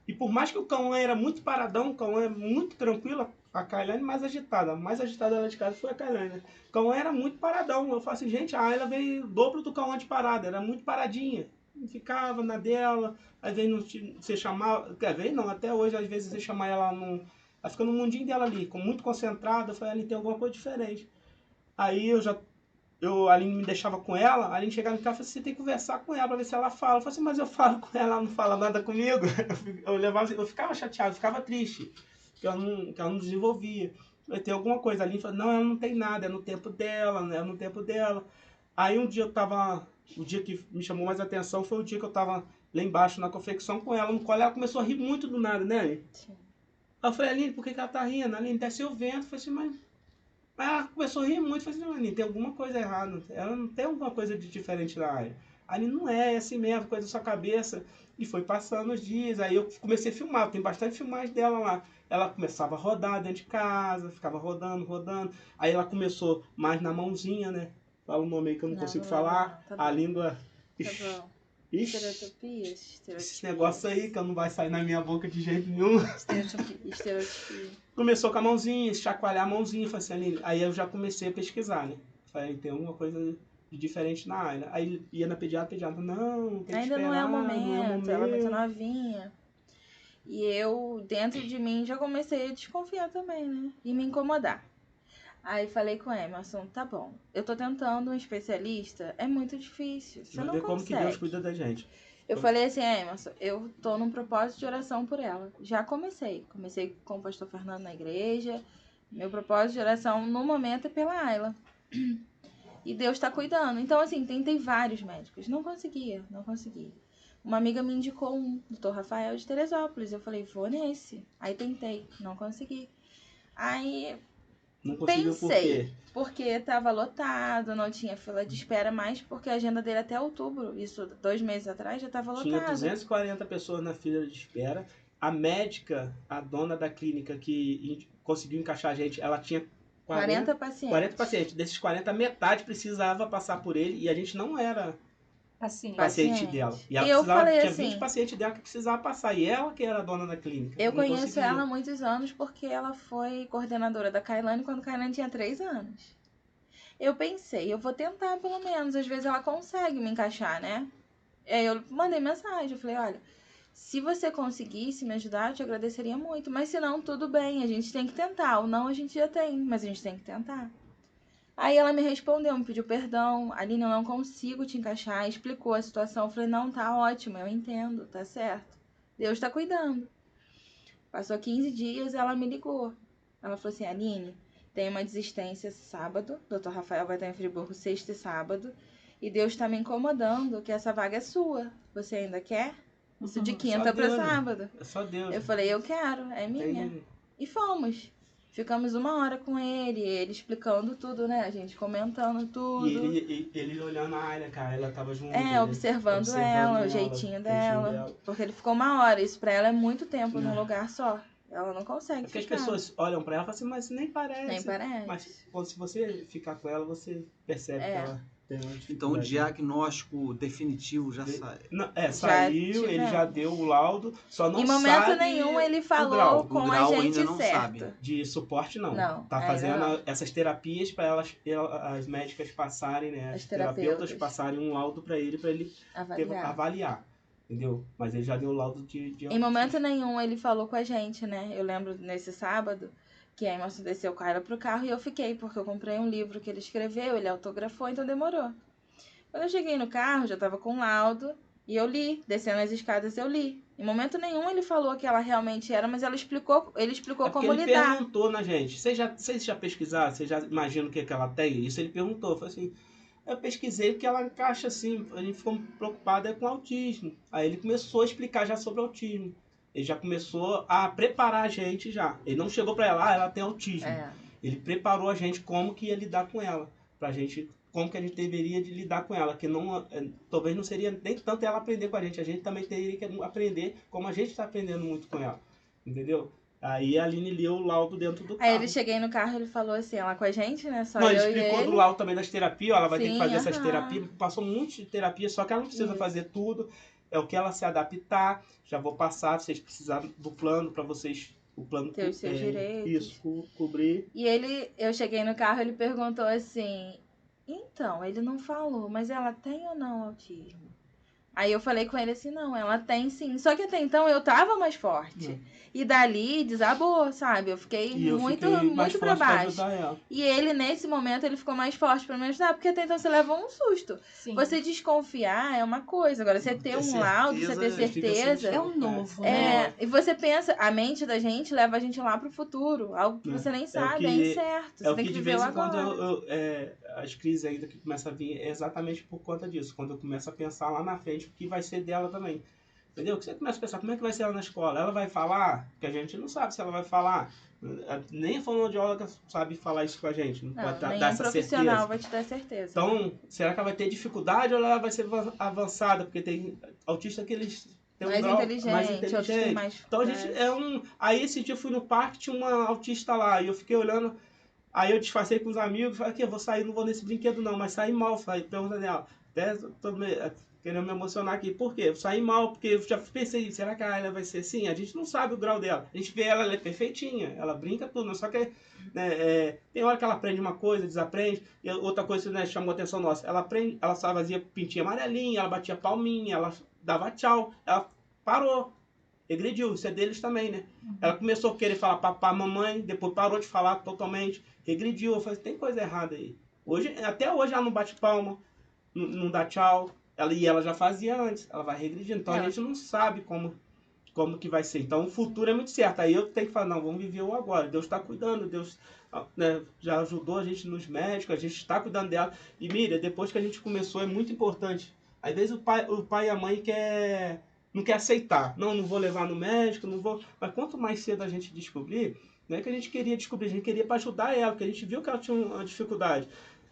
e por mais que o Cauã era muito paradão, o Cauã é muito tranquilo, a Kailane mais agitada. A mais agitada lá de casa foi a Kailane, né? O Cauã era muito paradão. Eu falo assim, gente, a Ayla veio o dobro do Cauã de parada, era muito paradinha. Ficava na dela, às vezes você chamava, quer ver? Não, até hoje, às vezes você chamar ela, ela fica no mundinho dela ali, muito concentrada. Eu falei, ali tem alguma coisa diferente. Aí a Aline me deixava com ela, a Aline chegava em casa e falava, você tem que conversar com ela pra ver se ela fala. Eu falei assim, mas eu falo com ela, ela não fala nada comigo. Eu ficava chateado, ficava triste, que ela não desenvolvia. Tem alguma coisa ali, falava, não, ela não tem nada, é no tempo dela, né? É no tempo dela. Aí um dia eu tava... O dia que me chamou mais atenção foi o dia que eu tava lá embaixo na confecção com ela. No colo, ela começou a rir muito do nada, né, Aline?
Sim.
Aí eu falei, Aline, por que ela tá rindo? Aline, desceu o vento. Eu falei assim, mas... Aí ela começou a rir muito. Eu falei assim, Aline, tem alguma coisa errada. Ela não tem alguma coisa de diferente na área. Aline, não é assim mesmo, coisa da sua cabeça. E foi passando os dias. Aí eu comecei a filmar. Tem bastante filmagem dela lá. Ela começava a rodar dentro de casa, ficava rodando. Aí ela começou mais na mãozinha, né? Fala um nome aí que eu não consigo falar.
Tá
a língua...
Tá bom.
Ixi,
Estereotipias.
esse negócio aí que não vai sair na minha boca de jeito nenhum.
Estereotipia.
Começou com a mãozinha, chacoalhar a mãozinha. Falei assim, Aline. Aí eu já comecei a pesquisar, né? Falei, tem alguma coisa de diferente na área. Aí ia na pediatra, não, tem que
Ainda
esperar,
não é o momento,
não é o momento.
ela vai ser novinha. E eu, dentro de mim, já comecei a desconfiar também, né? E me incomodar. Aí falei com o Emerson, tá bom, eu tô tentando um especialista, é muito difícil, você não
ver como
consegue.
que Deus cuida da gente.
Eu falei assim, Emerson, eu tô num propósito de oração por ela. Já comecei com o pastor Fernando na igreja, meu propósito de oração no momento é pela Ayla. E Deus tá cuidando. Então, assim, tentei vários médicos, não conseguia. Uma amiga me indicou um, Dr. Rafael de Teresópolis. Eu falei, vou nesse. Aí tentei, não consegui. Aí
não conseguiu
pensei, porque tava lotado, não tinha fila de espera mais, porque a agenda dele até outubro, isso 2 meses atrás, já tava lotado.
Tinha 240 pessoas na fila de espera. A médica, a dona da clínica que conseguiu encaixar a gente, ela tinha
40 pacientes.
40 pacientes. Desses 40, metade precisava passar por ele e a gente não era paciente dela. E ela tinha 20 pacientes dela que precisava passar. E ela que era a dona da clínica.
Eu conheço ela há muitos anos porque ela foi coordenadora da Kailane quando a Kailane tinha 3 anos. Eu pensei, eu vou tentar pelo menos. Às vezes ela consegue me encaixar, né? Aí eu mandei mensagem, eu falei, olha, se você conseguisse me ajudar, eu te agradeceria muito. Mas se não, tudo bem, a gente tem que tentar. Ou não, a gente já tem, mas a gente tem que tentar. Aí ela me respondeu, me pediu perdão. Aline, eu não consigo te encaixar. Explicou a situação. Eu falei, não, tá ótimo, eu entendo, tá certo. Deus tá cuidando. Passou 15 dias, ela me ligou. Ela falou assim, Aline, tem uma desistência sábado. Dr. Rafael vai estar em Friburgo sexta e sábado. E Deus tá me incomodando que essa vaga é sua. Você ainda quer? Isso de quinta pra sábado.
É só Deus.
Eu falei, eu quero, é minha. E fomos. Ficamos 1 hora com ele explicando tudo, né? A gente comentando tudo.
E ele olhando a área, cara, ela tava junto.
Observando ela, o jeitinho dela. Porque ele ficou 1 hora, isso pra ela é muito tempo num lugar só. Ela não consegue
porque
ficar.
As pessoas olham pra ela e falam assim, mas nem parece.
Nem parece.
Mas se você ficar com ela, você percebe que ela...
Então o diagnóstico definitivo já sai.
Saiu, ele já deu o laudo, só não sabe.
Em momento nenhum ele falou com a gente
ainda não
certo.
Sabe.
De suporte não. Tá fazendo essas terapias para as médicas passarem, né? As terapeutas passarem um laudo para ele avaliar. Entendeu? Mas ele já deu o laudo de
Em momento nenhum ele falou com a gente, né? Eu lembro nesse sábado que a Emerson desceu com ela pro carro e eu fiquei, porque eu comprei um livro que ele escreveu, ele autografou, então demorou. Quando eu cheguei no carro, já tava com laudo, e eu li, descendo as escadas eu li. Em momento nenhum ele falou que ela realmente era, mas ele explicou como lidar.
Ele perguntou na gente, vocês já pesquisaram, vocês já imaginam o que ela tem? Isso ele perguntou, foi assim, eu pesquisei porque ela encaixa assim, a gente ficou preocupado com autismo. Aí ele começou a explicar já sobre autismo. Ele já começou a preparar a gente já. Ele não chegou pra ela tem autismo. Ele preparou a gente como que ia lidar com ela. Pra gente, como que a gente deveria de lidar com ela. Que não, talvez não seria nem tanto ela aprender com a gente também teria que aprender como a gente tá aprendendo muito com ela. Entendeu? Aí a Aline leu o laudo dentro do carro.
Aí ele cheguei no carro, ele falou assim, ela com a gente, né? Só
não,
eu
ele explicou do laudo também das terapias, ela vai ter que fazer essas terapias. Passou um monte de terapia, só que ela não precisa fazer tudo. É o que ela se adaptar. Já vou passar, vocês precisarem do plano para vocês, o plano
ter os seus direitos.
Isso, cobrir.
E eu cheguei no carro, ele perguntou assim, então, ele não falou, mas ela tem ou não autismo? Aí eu falei com ele assim, não, ela tem sim. Só que até então eu tava mais forte. E dali desabou, sabe? Eu fiquei muito pra baixo. E ele, nesse momento, ele ficou mais forte pra me ajudar, porque até então você leva um susto. Sim. Você desconfiar é uma coisa. Agora, você ter um laudo, você ter certeza.
É um novo, né?
E você pensa, a mente da gente leva a gente lá pro futuro. Algo que você nem sabe, é incerto. Você tem que viver agora.
Quando as crises ainda que começam a vir é exatamente por conta disso. Quando eu começo a pensar lá na frente o que vai ser dela também. Entendeu? Que você começa a pensar, como é que vai ser ela na escola? Ela vai falar? Que a gente não sabe se ela vai falar. Nem a fonoaudióloga sabe falar isso com a gente. Não pode dar essa
profissional
certeza.
vai te dar certeza.
Então, será que ela vai ter dificuldade ou ela vai ser avançada? Porque tem autista que eles têm um grau mais inteligente. Então, a gente Aí, esse dia eu fui no parque, tinha uma autista lá. E eu fiquei olhando. Aí eu disfarcei com os amigos. Falei, aqui, eu vou sair, não vou nesse brinquedo não. Mas saí mal. Falei, pergunta dela. Até tô querendo me emocionar aqui. Por quê? Eu saí mal, porque eu já pensei, será que ela vai ser assim? A gente não sabe o grau dela. A gente vê ela é perfeitinha, ela brinca tudo, só que tem hora que ela aprende uma coisa, desaprende, e outra coisa, né, chamou a atenção nossa. Ela aprende, ela fazia pintinha amarelinha, ela batia palminha, ela dava tchau, ela parou, regrediu, isso é deles também, né? Ela começou a querer falar papá, mamãe, depois parou de falar totalmente, regrediu. Eu falei, tem coisa errada aí. Até hoje ela não bate palma, não dá tchau. Ela já fazia antes, ela vai regredindo. Então a gente não sabe como que vai ser. Então o futuro é muito certo. Aí eu tenho que falar, não, vamos viver o agora. Deus está cuidando, Deus, né, já ajudou a gente nos médicos, a gente está cuidando dela. E mira, depois que a gente começou é muito importante. Às vezes o pai e a mãe não quer aceitar. Não vou levar no médico, não vou. Mas quanto mais cedo a gente descobrir, não é que a gente queria descobrir, a gente queria para ajudar ela, porque a gente viu que ela tinha uma dificuldade.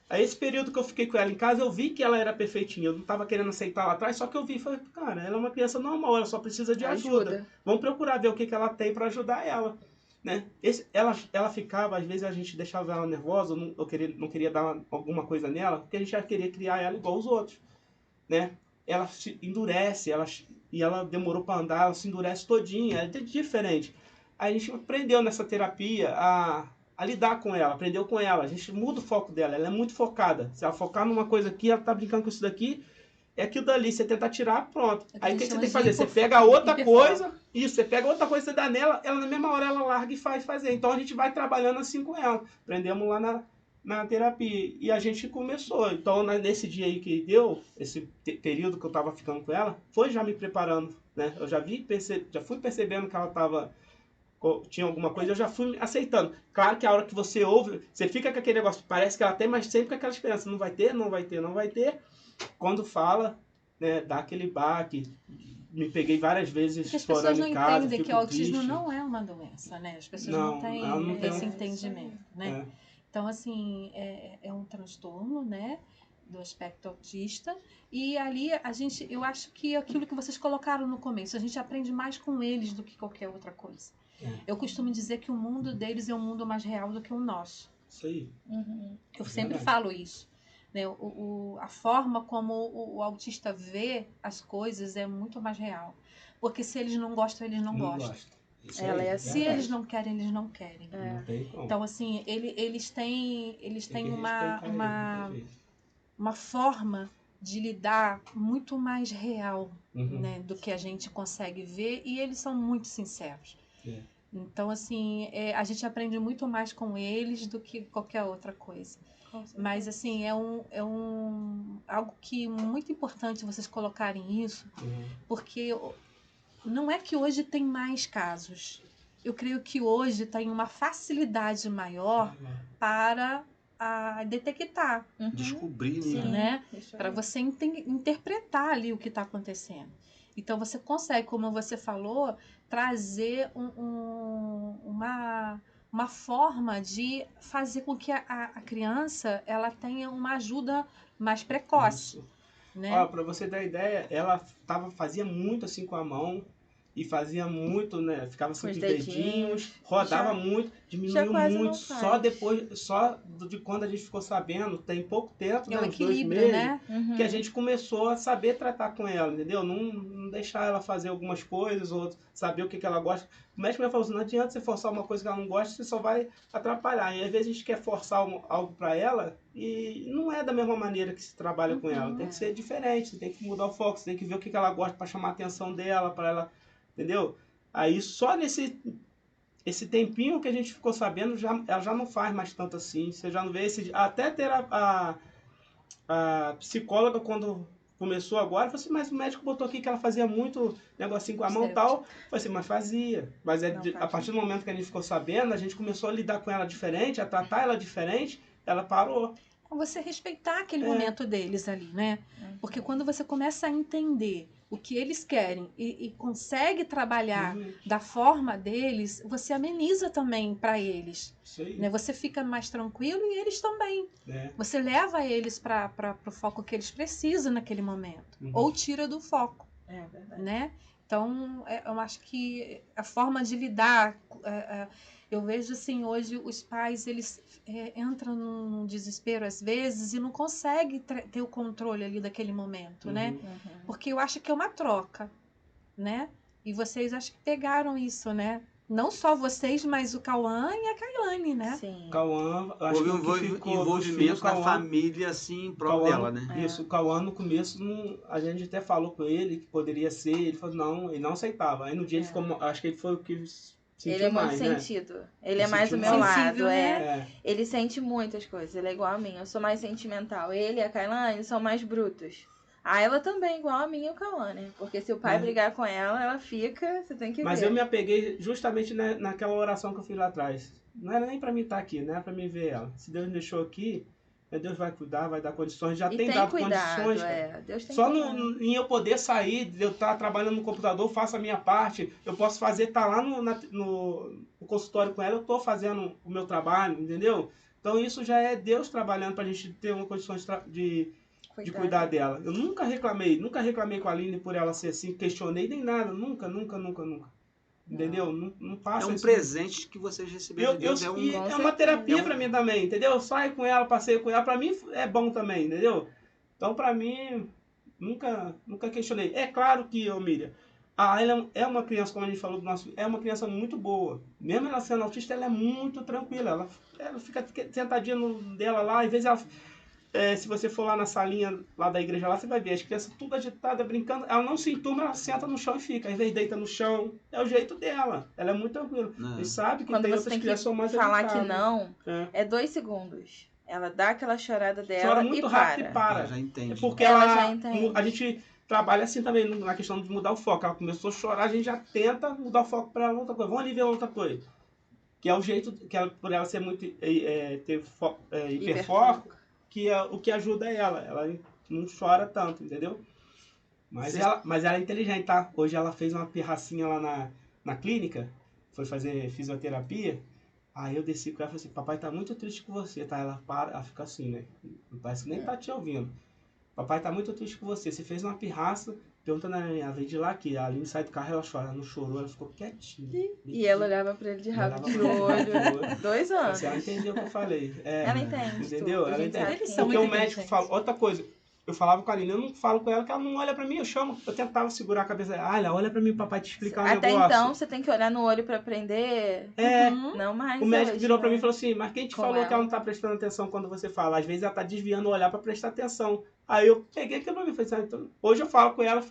Aí esse período que eu fiquei com ela em casa, eu vi que ela era perfeitinha. Eu não estava querendo aceitar lá atrás, só que eu vi e falei, cara, ela é uma criança normal, ela só precisa de ajuda. Vamos procurar ver o que ela tem para ajudar ela. Né? Ela ficava, às vezes a gente deixava ela nervosa, não queria dar alguma coisa nela, porque a gente já queria criar ela igual os outros. Né? Ela se endurece, e ela demorou para andar, ela se endurece todinha, é diferente. Aí a gente aprendeu nessa terapia a lidar com ela, aprendeu com ela. A gente muda o foco dela, ela é muito focada. Se ela focar numa coisa aqui, ela tá brincando com isso daqui, é aquilo dali, você tenta tirar, pronto. Aí o que você tem que fazer? Você pega outra coisa, você pega outra coisa, você dá nela, ela na mesma hora ela larga e faz fazer. Então a gente vai trabalhando assim com ela. Aprendemos lá na terapia. E a gente começou. Então nesse dia aí que deu, esse período que eu tava ficando com ela, foi já me preparando, né? Eu já fui percebendo que ela tinha alguma coisa, eu já fui aceitando. Claro que a hora que você ouve, você fica com aquele negócio, parece que ela tem, mas sempre com aquela esperança, não vai ter, não vai ter, não vai ter. Quando fala, né, dá aquele baque. Me peguei várias vezes chorando em casa. As pessoas não entendem
que o autismo não é uma doença, né? As pessoas não têm esse entendimento, né? Então, assim, é um transtorno, né, do aspecto autista. E ali eu acho que aquilo que vocês colocaram no começo, a gente aprende mais com eles do que qualquer outra coisa. Eu costumo dizer que o mundo deles é um mundo mais real do que o nosso.
Isso aí.
Eu sempre falo isso. Né? A forma como o autista vê as coisas é muito mais real. Porque se eles não gostam, eles não gostam. Se eles não querem, eles não querem.
Não tem como.
Então, assim, eles têm uma forma de lidar muito mais real, né, do que a gente consegue ver, e eles são muito sinceros. Então, assim, a gente aprende muito mais com eles do que qualquer outra coisa. Mas, assim, é algo que é muito importante vocês colocarem isso, porque não é que hoje tem mais casos. Eu creio que hoje tem uma facilidade maior para detectar.
Descobrir,
né? Para você interpretar ali o que está acontecendo. Então, você consegue, como você falou, trazer uma forma de fazer com que a criança ela tenha uma ajuda mais precoce. Né?
Para você ter ideia, ela fazia muito assim com a mão e fazia muito, né? Ficava assim com os dedinhos, rodava muito, diminuiu muito. Só de quando a gente ficou sabendo, tem pouco tempo, né, uns 2 meses,
né?
Que a gente começou a saber tratar com ela, entendeu? Não deixar ela fazer algumas coisas, ou saber o que ela gosta. O médico me falou assim, não adianta você forçar uma coisa que ela não gosta, você só vai atrapalhar. E às vezes a gente quer forçar algo para ela e não é da mesma maneira que se trabalha com ela. Tem que ser diferente, você tem que mudar o foco, você tem que ver o que ela gosta para chamar a atenção dela, para ela... Entendeu? Aí só esse tempinho que a gente ficou sabendo, ela já não faz mais tanto assim. Você já não vê até ter a psicóloga, quando começou agora, falou assim, mas o médico botou aqui que ela fazia muito negocinho com a mão e tal. Falei assim, mas fazia. Mas a partir do momento que a gente ficou sabendo, a gente começou a lidar com ela diferente, a tratar ela diferente, ela parou.
você respeitar aquele momento deles ali, né? Porque quando você começa a entender o que eles querem e consegue trabalhar da forma deles, você ameniza também para eles. Né? Você fica mais tranquilo e eles também. Você leva eles para o foco que eles precisam naquele momento. Ou tira do foco.
É verdade.
Né? Então, eu acho que a forma de lidar... eu vejo assim, hoje os pais, eles entram num desespero às vezes e não conseguem ter o controle ali daquele momento, né? Porque eu acho que é uma troca, né? E vocês acho que pegaram isso, né? Não só vocês, mas o Cauã e a Kailane, né?
Sim.
Cauã, acho que ficou
envolvimento na família, assim, em prol dela, né?
Isso, o Cauã no começo, a gente até falou com ele que poderia ser, ele falou, não, ele não aceitava. Aí no dia ele ficou, acho que ele foi o que sentiu
ele é muito
mais,
sentido.
Né?
Ele é mais do meu lado,
né?
Ele sente muitas coisas, ele é igual a mim. Eu sou mais sentimental. Ele e a Kailane são mais brutos. Ela também, igual a mim e o Cauã, né? Porque se o pai brigar com ela fica, você tem que ver.
Mas eu me apeguei justamente naquela oração que eu fiz lá atrás. Não era nem pra mim estar aqui, não era pra mim ver ela. Se Deus me deixou aqui, Deus vai cuidar, vai dar condições. Já tem dado condições, cara.
Deus tem
só em eu poder sair, de eu estar trabalhando no computador, faço a minha parte. Eu posso fazer, tá lá no consultório com ela, eu tô fazendo o meu trabalho, entendeu? Então isso já é Deus trabalhando pra gente ter uma condições de cuidar dela. Eu nunca reclamei com a Aline por ela ser assim, questionei nem nada, nunca. Entendeu? Não passa
É um
isso.
presente que vocês receberam de Deus.
É uma terapia pra mim também, entendeu? Eu saio com ela, passeio com ela, pra mim é bom também, entendeu? Então pra mim, nunca questionei. É claro que, Miriam, ela é uma criança, como a gente falou do nosso, é uma criança muito boa. Mesmo ela sendo autista, ela é muito tranquila. Ela fica sentadinha dela lá, às vezes ela... se você for lá na salinha lá da igreja, lá você vai ver as crianças tudo agitadas, brincando. Ela não se enturma, ela senta no chão e fica. Às vezes deita no chão. É o jeito dela. Ela é muito tranquila. A gente sabe que
quando
tem
você
outras
tem
crianças que são mais
falar
agitadas.
que não, é 2 segundos. Ela dá aquela chorada dela
chora muito rápido e para.
Já entende.
Porque
ela já entende.
A gente trabalha assim também na questão de mudar o foco. Ela começou a chorar, a gente já tenta mudar o foco para outra coisa. Vamos ali ver outra coisa. Que é o jeito, por ela ser muito ter hiperfoco, que é o que ajuda ela. Ela não chora tanto, entendeu? Mas ela é inteligente, tá? Hoje ela fez uma pirracinha lá na clínica, foi fazer fisioterapia. Aí eu desci com ela e falei assim, papai tá muito triste com você, tá? Ela fica assim, né? Parece que nem tá te ouvindo. Papai tá muito triste com você. Você fez uma pirraça, perguntando a Aline, veio de lá aqui. A Aline sai do carro, ela chora, ela não chorou, ela ficou quietinha.
E ela olhava pra ele de rabo de olho. 2 anos.
Ela entendeu o que eu falei.
Ela entende.
Entendeu?
Tudo.
Ela entende.
Eles são
Porque
muito
o médico fala, outra coisa. Eu falava com a Aline, eu não falo com ela, que ela não olha pra mim, eu chamo. Eu tentava segurar a cabeça dela. Olha pra mim, papai te explicar um
Até
negócio.
então, você tem que olhar no olho pra aprender. Não mais.
O médico
hoje,
virou pra
né?
mim e falou assim, mas quem te falou que ela não tá prestando atenção quando você fala? Às vezes ela tá desviando o olhar pra prestar atenção. Aí eu peguei aquilo pra mim e falei assim, então, hoje eu falo com ela,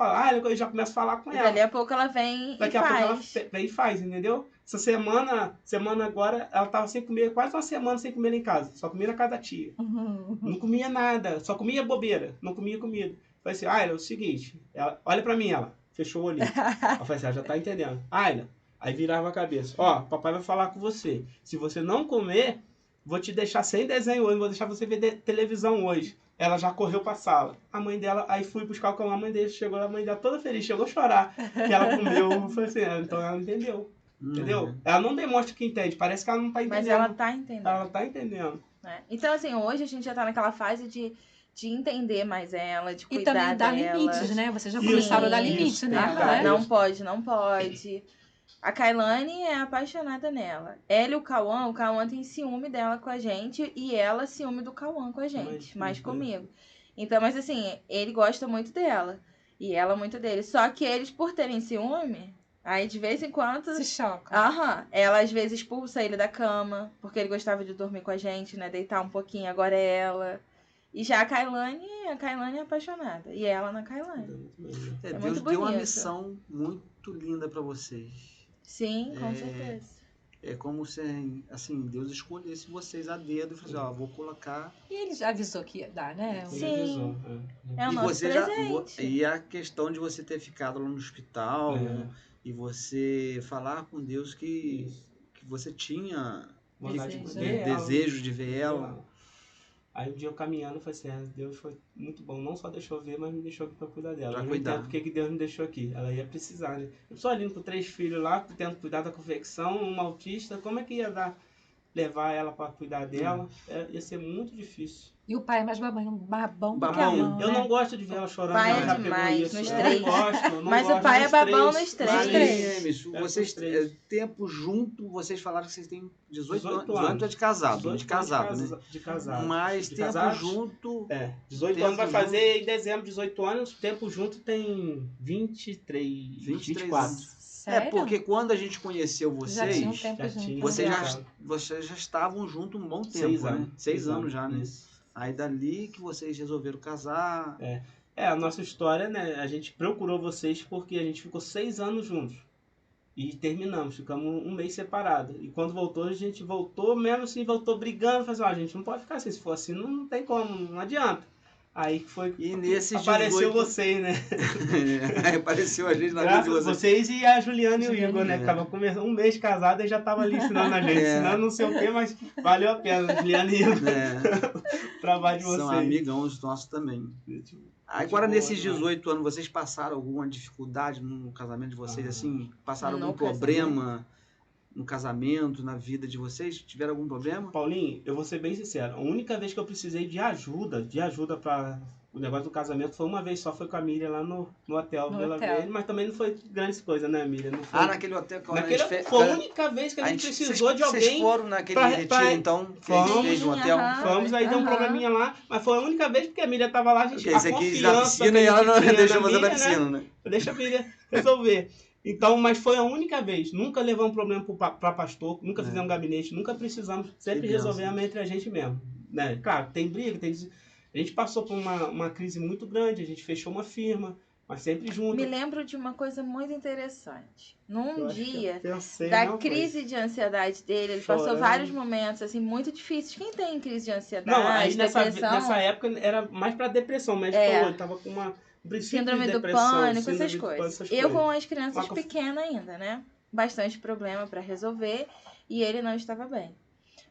eu já começo a falar com ela.
Daqui a pouco ela vem
Daqui
e
a
faz.
pouco ela vem e faz, entendeu? Essa semana agora, ela tava sem comer, quase uma semana sem comer lá em casa. Só comia na casa da tia. Não comia nada, só comia bobeira, não comia comida. Falei assim, Ayla, é o seguinte, olha pra mim, ela fechou o olhinho. Eu falei assim, ela já tá entendendo. Ayla, aí virava a cabeça, ó, papai vai falar com você. Se você não comer, vou te deixar sem desenho hoje, vou deixar você ver televisão hoje. Ela já correu pra sala. A mãe dela, aí fui buscar o cão, a mãe dele chegou, a mãe dela toda feliz, chegou a chorar. Que ela comeu, eu falei assim, então ela entendeu. Entendeu? Ela não demonstra que entende, parece que ela não tá entendendo.
Mas ela tá entendendo.
Ela tá entendendo.
Então, assim, hoje a gente já tá naquela fase de entender mais ela, de cuidar dela.
E também dar limites, né? Vocês já começaram a dar limites nela, né?
Não pode. A Kailane é apaixonada nela. Ela e o Cauã tem ciúme dela com a gente e ela ciúme do Cauã com a gente, mais comigo. Então, mas assim, ele gosta muito dela e ela muito dele. Só que eles, por terem ciúme, aí de vez em quando...
Se choca.
Ela às vezes expulsa ele da cama, porque ele gostava de dormir com a gente, né? Deitar um pouquinho, agora é ela. E já a Kailane é apaixonada. E ela na Kailane.
Deus
muito
deu uma
bonito.
missão muito linda pra vocês.
Sim, com certeza.
É como se, assim, Deus escolhesse vocês a dedo e falou assim, vou colocar...
E ele já avisou que ia dar, né?
Sim. É o
e
nosso
você
presente.
e a questão de você ter ficado lá no hospital e você falar com Deus que você tinha desejo de ver ela.
Aí um dia eu caminhando, eu falei assim, Deus foi muito bom, não só deixou ver, mas me deixou aqui pra cuidar dela.
Pra
Eu não
cuidar.
entendo porque que Deus me deixou aqui. Ela ia precisar, né? Eu só ali com 3 filhos lá, tendo cuidar da confecção, uma autista, como é que ia levar ela pra cuidar dela? Ia ser muito difícil.
E o pai é mais babão do que a
Babão.
mão,
Eu
né?
não gosto de ver ela chorando.
Pai
ela
é
já
demais,
pegou isso.
nos
Eu
três.
não gosto, não
Mas o
gosto,
pai
nos
é babão
três.
nos três.
Mas,
três.
Emerson, vocês,
três.
tempo junto, vocês falaram que vocês têm 18 anos.
18
18 é de casado,
18
de casado, né?
De casado.
Mas
De
tempo
casados,
junto...
18
tempo
anos vai
junto.
fazer em dezembro, 18 anos, tempo junto tem 23, 24.
anos.
Sério?
Porque quando a gente conheceu
Já tinha um
vocês,
tempo
já
junto.
tinha.
vocês já estavam juntos um bom tempo,
6
né?
anos.
6 anos já, né?
Isso.
Aí dali que vocês resolveram casar.
A nossa história, né? A gente procurou vocês porque a gente ficou 6 anos juntos. E terminamos, ficamos um mês separados. E quando voltou, a gente voltou, mesmo assim, voltou brigando. Falou assim, a gente não pode ficar assim, se for assim, não tem como, não adianta. Aí que foi
E nesses
apareceu
18...
vocês, né?
Aí apareceu a gente na vida de vocês.
Vocês e a Juliana e o Igor, né?
É.
Tava começando um mês casado e já tava ali ensinando a gente. Ensinando não sei o quê, mas valeu a pena, Juliana e Igor. O trabalho de vocês.
São amigãos nossos também. Agora, nesses 18 anos, vocês passaram alguma dificuldade no casamento de vocês? Assim, passaram algum problema no casamento, na vida de vocês? Tiveram algum problema?
Paulinho, eu vou ser bem sincero. A única vez que eu precisei de ajuda para o negócio do casamento foi uma vez só, foi com a Miriam lá no hotel Vila Verde, mas também não foi grande coisa, né, Miriam? Não foi...
naquele hotel que
foi a única vez que a gente precisou de alguém.
Vocês foram naquele retiro, então, que a gente fez no hotel?
Fomos, aí deu um probleminha lá, mas foi a única vez porque a Miriam tava lá, a gente
esse aqui na piscina e ela não deixou você na piscina, né?
Deixa a Miriam resolver. Então, mas foi a única vez. Nunca levamos problema para pastor, nunca fizemos gabinete, nunca precisamos. Sempre resolvemos entre a gente mesmo. Né? Claro, tem briga, a gente passou por uma crise muito grande, a gente fechou uma firma, mas sempre junto.
Me lembro de uma coisa muito interessante. Num dia
pensei,
da crise de ansiedade dele, ele passou vários momentos assim muito difíceis. Quem tem crise de ansiedade,
não, aí
depressão...
nessa época era mais para depressão, o médico falou, ele tava com uma
síndrome do pânico, essas coisas. Eu com as crianças pequenas ainda, né? Bastante problema para resolver e ele não estava bem.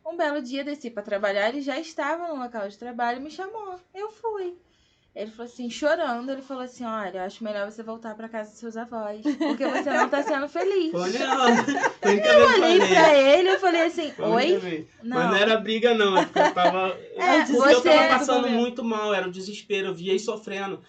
Um belo dia desci para trabalhar, ele já estava no local de trabalho e me chamou. Eu fui. Ele falou assim, chorando, ele falou assim, olha, eu acho melhor você voltar para casa dos seus avós, porque você não tá sendo feliz.
Eu
olhei pra ele e falei assim, oi?
Não. Mas não era briga não, é porque eu tava, eu tava passando muito mal, era o desespero, eu via ele sofrendo.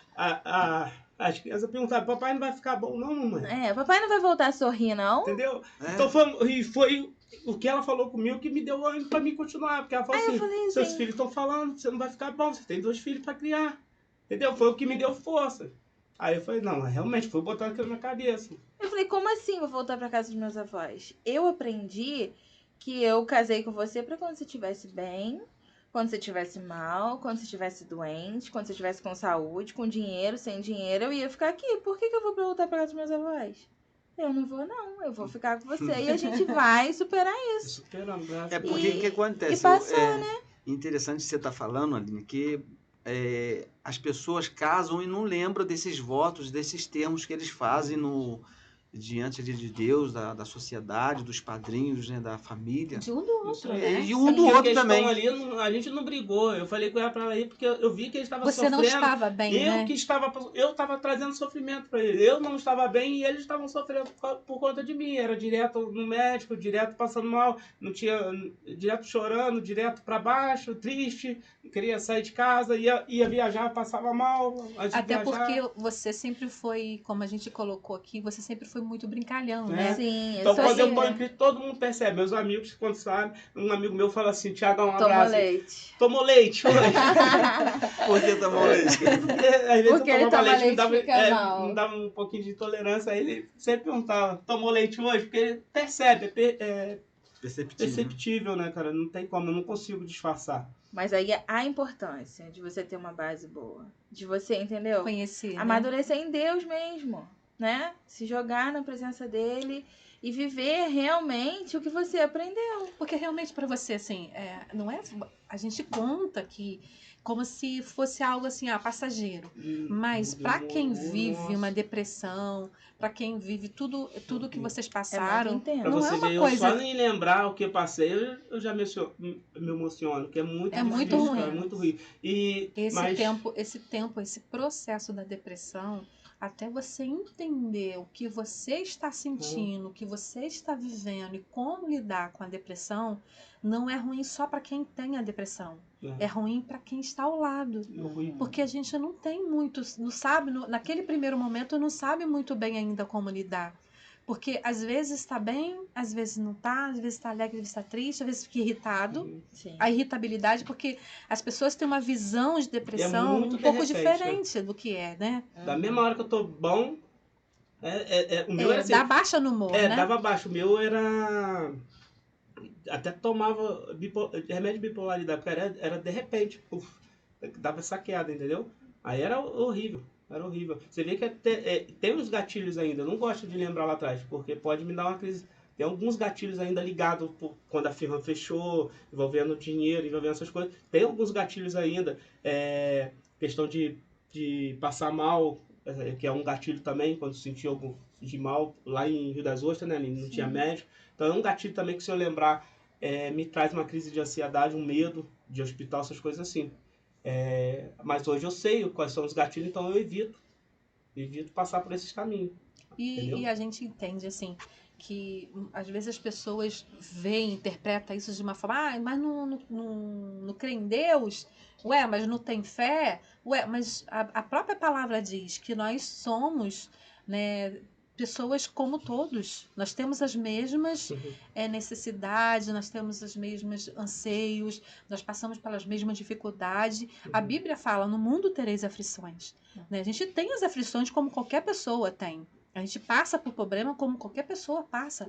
As crianças perguntavam, papai não vai ficar bom não, mamãe?
Papai não vai voltar a sorrir não?
Entendeu? Então foi o que ela falou comigo que me deu ânimo pra mim continuar, porque ela falou assim, seus filhos estão falando, você não vai ficar bom, você tem 2 filhos pra criar. Entendeu? Foi o que me deu força. Aí eu falei, não, realmente, foi botar aquilo na cabeça.
Eu falei, como assim vou voltar pra casa dos meus avós? Eu aprendi que eu casei com você pra quando você estivesse bem, quando você estivesse mal, quando você estivesse doente, quando você estivesse com saúde, com dinheiro, sem dinheiro, eu ia ficar aqui. Por que eu vou voltar pra casa dos meus avós? Eu não vou, não. Eu vou ficar com você e a gente vai superar isso.
Superando,
porque o que acontece?
E passou, né?
Interessante você estar falando, Aline, que as pessoas casam e não lembram desses votos, desses termos que eles fazem diante de Deus, da sociedade, dos padrinhos, né, da família.
De um do outro, né?
De um do outro também.
Ali, a gente não brigou. Eu falei com ela pra ela ir porque eu vi que ele estava sofrendo.
Você não estava bem, né?
Eu estava trazendo sofrimento para ele. Eu não estava bem e eles estavam sofrendo por conta de mim. Era direto no médico, direto passando mal, não tinha, direto chorando, direto para baixo, triste, queria sair de casa, ia viajar, passava mal.
Até porque você sempre foi, como a gente colocou aqui, você sempre foi muito brincalhão, né?
Sim,
então quando eu tô em crise, todo mundo percebe. Meus amigos, quando sabem, um amigo meu fala assim, Thiago, um abraço. Tomou leite.
Por que tomou leite?
Porque ele toma leite
me dava um pouquinho de intolerância, aí ele sempre perguntava, tomou leite hoje? Porque ele percebe, perceptível, né, cara? Não tem como, eu não consigo disfarçar.
Mas aí a importância de você ter uma base boa, de você, entendeu?
Conhecer,
amadurecer em Deus mesmo, né? Se jogar na presença dele e viver realmente o que você aprendeu.
Porque realmente para você, assim, não é... A gente conta que como se fosse algo assim, passageiro. Mas para quem vive uma depressão, para quem vive tudo que vocês passaram, não é uma coisa...
Eu só nem lembrar o que eu passei, eu já me emociono, que é muito difícil,
muito ruim.
É muito ruim.
Esse processo da depressão, até você entender o que você está sentindo, o que você está vivendo e como lidar com a depressão, não é ruim só para quem tem a depressão. É ruim para quem está ao lado. Porque a gente não tem muito, não sabe, naquele primeiro momento não sabe muito bem ainda como lidar. Porque às vezes está bem, às vezes não está, às vezes está alegre, às vezes está triste, às vezes fica irritado.
Sim.
A irritabilidade, porque as pessoas têm uma visão de depressão um pouco diferente do que é, né?
Da mesma hora que eu tô bom, o meu era assim...
Dá baixa no humor, né?
Dava baixa. O meu era... Até tomava remédio de bipolaridade, porque era de repente, dava saqueada, entendeu? Aí era horrível. Era horrível. Você vê que tem uns gatilhos ainda. Eu não gosto de lembrar lá atrás, porque pode me dar uma crise. Tem alguns gatilhos ainda ligados quando a firma fechou, envolvendo dinheiro, envolvendo essas coisas. Tem alguns gatilhos ainda. Questão de passar mal, que é um gatilho também, quando sentir algo de mal lá em Rio das Ostras, né? Não tinha médico. Então é um gatilho também que, se eu lembrar, me traz uma crise de ansiedade, um medo de hospital, essas coisas assim. Mas hoje eu sei quais são os gatilhos, então eu evito passar por esses caminhos.
E a gente entende, assim, que às vezes as pessoas veem, interpretam isso de uma forma, mas não crê em Deus, mas não tem fé, mas a própria palavra diz que nós somos, né, pessoas como todos. Nós temos as mesmas necessidades, nós temos os mesmos anseios, nós passamos pelas mesmas dificuldades. A Bíblia fala, no mundo tereis aflições. Né? A gente tem as aflições como qualquer pessoa tem. A gente passa por problema como qualquer pessoa passa.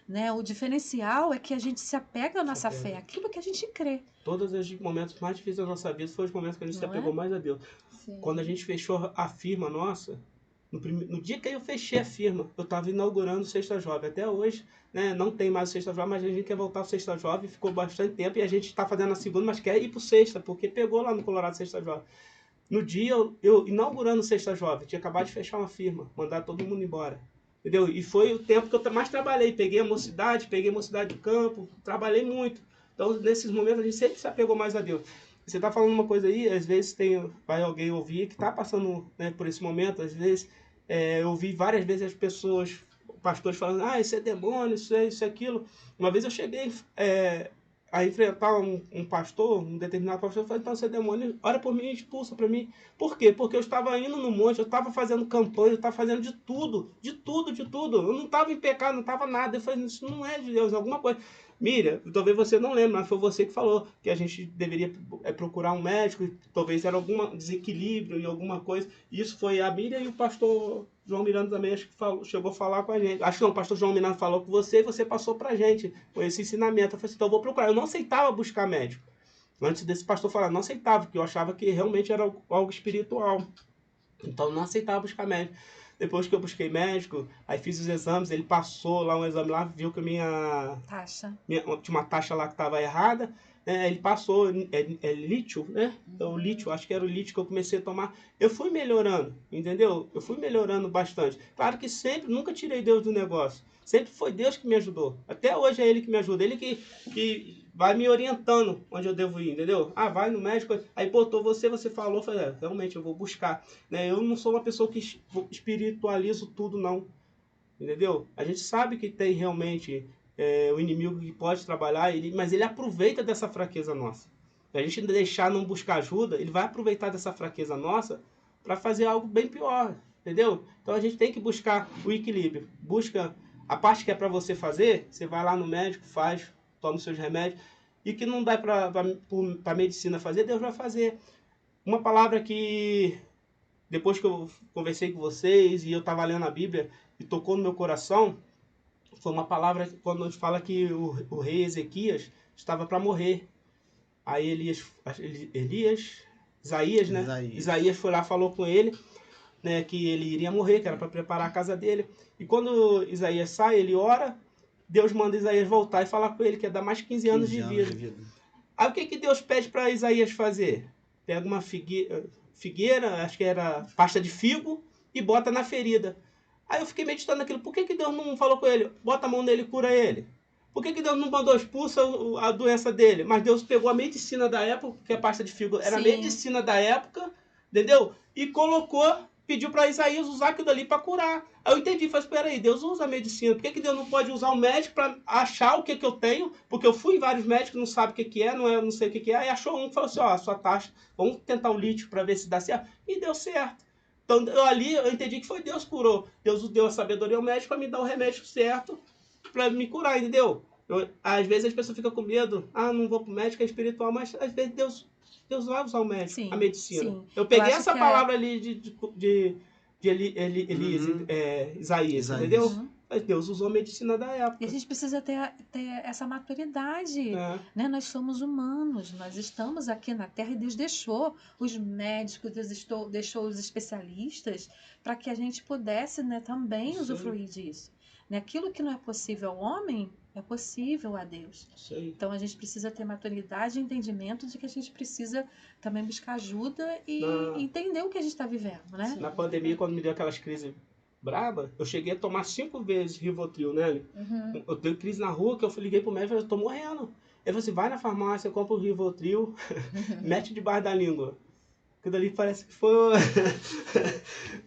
Né? O diferencial é que a gente se apega à nossa fé, aquilo que a gente crê.
Todos os momentos mais difíceis da nossa vida foram os momentos que a gente se apegou mais a Deus. Sim. Quando a gente fechou a firma nossa, no dia que eu fechei a firma, eu estava inaugurando o Sexta Jovem. Até hoje, né, não tem mais o Sexta Jovem, mas a gente quer voltar ao Sexta Jovem. Ficou bastante tempo e a gente está fazendo a segunda, mas quer ir para o Sexta, porque pegou lá no Colorado Sexta Jovem. No dia, eu inaugurando o Sexta Jovem, tinha acabado de fechar uma firma, mandar todo mundo embora. Entendeu? E foi o tempo que eu mais trabalhei. Peguei mocidade de campo, trabalhei muito. Então, nesses momentos, a gente sempre se apegou mais a Deus. Você está falando uma coisa aí, às vezes vai alguém ouvir que está passando, né, por esse momento. Às vezes, eu ouvi várias vezes as pessoas, pastores falando, isso é demônio, isso é aquilo. Uma vez eu cheguei a enfrentar um pastor, um determinado pastor, eu falei, então, você é demônio, ora por mim e expulsa para mim. Por quê? Porque eu estava indo no monte, eu estava fazendo campanha, eu estava fazendo de tudo. Eu não estava em pecado, não estava nada. Eu falei, isso não é de Deus, é alguma coisa. Miriam, talvez você não lembre, mas foi você que falou que a gente deveria procurar um médico, talvez era algum desequilíbrio em alguma coisa. Isso foi a Miriam e o pastor João Miranda também, acho que chegou a falar com a gente. Acho que não, o pastor João Miranda falou com você e você passou pra gente com esse ensinamento. Eu falei assim, então eu vou procurar. Eu não aceitava buscar médico. Antes desse pastor falar, não aceitava, porque eu achava que realmente era algo espiritual. Então eu não aceitava buscar médico. Depois que eu busquei médico, aí fiz os exames, ele passou lá um exame lá, viu que a minha taxa, tinha uma taxa lá que estava errada, ele passou, lítio, né? Então, o lítio, acho que era o lítio que eu comecei a tomar. Eu fui melhorando, entendeu? Eu fui melhorando bastante. Claro que sempre, nunca tirei Deus do negócio. Sempre foi Deus que me ajudou. Até hoje é Ele que me ajuda. Ele que vai me orientando onde eu devo ir, entendeu? Vai no médico, aí botou você falou, eu falei, realmente eu vou buscar. Né? Eu não sou uma pessoa que espiritualizo tudo, não. Entendeu? A gente sabe que tem realmente o inimigo que pode trabalhar, mas ele aproveita dessa fraqueza nossa. Se a gente deixar não buscar ajuda, ele vai aproveitar dessa fraqueza nossa para fazer algo bem pior, entendeu? Então a gente tem que buscar o equilíbrio. Busca a parte que é para você fazer, você vai lá no médico, faz, toma os seus remédios, e que não dá para a medicina fazer, Deus vai fazer. Uma palavra que, depois que eu conversei com vocês, e eu estava lendo a Bíblia, e tocou no meu coração, foi uma palavra quando a gente fala que o rei Ezequias estava para morrer. Aí Isaías, né? Isaías foi lá, falou com ele, né, que ele iria morrer, que era para preparar a casa dele. E quando Isaías sai, ele ora, Deus manda Isaías voltar e falar com ele que ia dar mais 15 anos de vida. Aí o que Deus pede para Isaías fazer? pega uma figueira, acho que era pasta de figo, e bota na ferida. Aí eu fiquei meditando naquilo. Por que Deus não falou com ele? Bota a mão nele e cura ele. Por que Deus não mandou expulsa a doença dele? Mas Deus pegou a medicina da época, porque a pasta de figo era a medicina da época, entendeu? E colocou, pediu para Isaías usar aquilo ali para curar. Aí eu entendi, falei, espera aí, Deus usa a medicina. Por que Deus não pode usar o médico para achar o que eu tenho? Porque eu fui em vários médicos, não sabe o que é, não sei o que é. Aí achou um e falou assim, ó, a sua taxa, vamos tentar um lítio para ver se dá certo. E deu certo. Então ali eu entendi que foi Deus que curou. Deus deu a sabedoria ao médico para me dar o remédio certo para me curar, entendeu? Às vezes as pessoas ficam com medo. Ah, não vou pro médico, é espiritual. Mas às vezes Deus vai usar o médico, a medicina.
Sim.
Eu peguei essa palavra ali de Isaías, entendeu?
Uhum.
Mas Deus usou a medicina da época.
E a gente precisa ter essa maturidade. Né? Nós somos humanos, nós estamos aqui na Terra e Deus deixou os médicos, Deus deixou os especialistas para que a gente pudesse, né, também usufruir disso. Né? Aquilo que não é possível ao homem, é possível a Deus. Então a gente precisa ter maturidade e entendimento de que a gente precisa também buscar ajuda e entender o que a gente está vivendo. Né?
Na pandemia, quando me deu aquelas crises braba, eu cheguei a tomar 5 vezes Rivotril, né? Uhum. Eu tenho crise na rua, que eu liguei pro médico e falei, eu tô morrendo. Ele falou assim, vai na farmácia, compra o Rivotril, mete debaixo da língua. Aquilo ali parece que foi...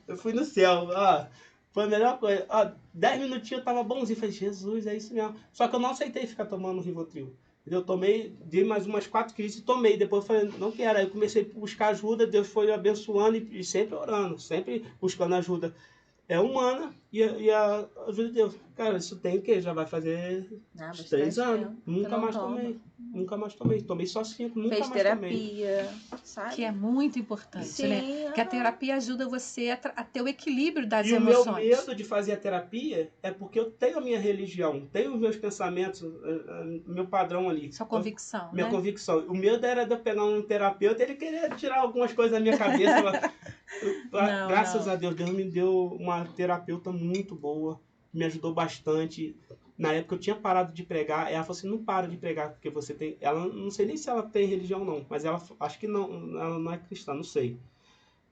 eu fui no céu, ó. Foi a melhor coisa. Ó, 10 minutinhos eu tava bonzinho. Falei, Jesus, é isso mesmo. Só que eu não aceitei ficar tomando Rivotril. Eu tomei, dei mais umas 4 crises e tomei. Depois eu falei, não quero. Aí eu comecei a buscar ajuda, Deus foi abençoando e sempre orando, sempre buscando ajuda. É humana e a ajuda de Deus. Cara, isso tem o quê? Já vai fazer 3 anos. Nunca mais tomei. Nunca mais tomei. Tomei só 5, nunca mais tomei.
Fez terapia, sabe?
Que é muito importante,
sim,
né? Que a terapia ajuda você a ter o equilíbrio das
emoções. E o meu medo de fazer a terapia é porque eu tenho a minha religião, tenho os meus pensamentos, meu padrão ali.
Sua convicção,
minha convicção. O medo era de eu pegar um terapeuta e ele querer tirar algumas coisas da minha cabeça. Graças a Deus, Deus me deu uma terapeuta muito boa, me ajudou bastante. Na época eu tinha parado de pregar, ela falou assim, não para de pregar, porque você tem... Ela, não sei nem se ela tem religião não, mas ela, acho que não, ela não é cristã, não sei.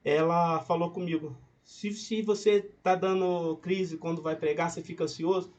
Ela falou comigo, se você tá dando crise quando vai pregar, você fica ansioso,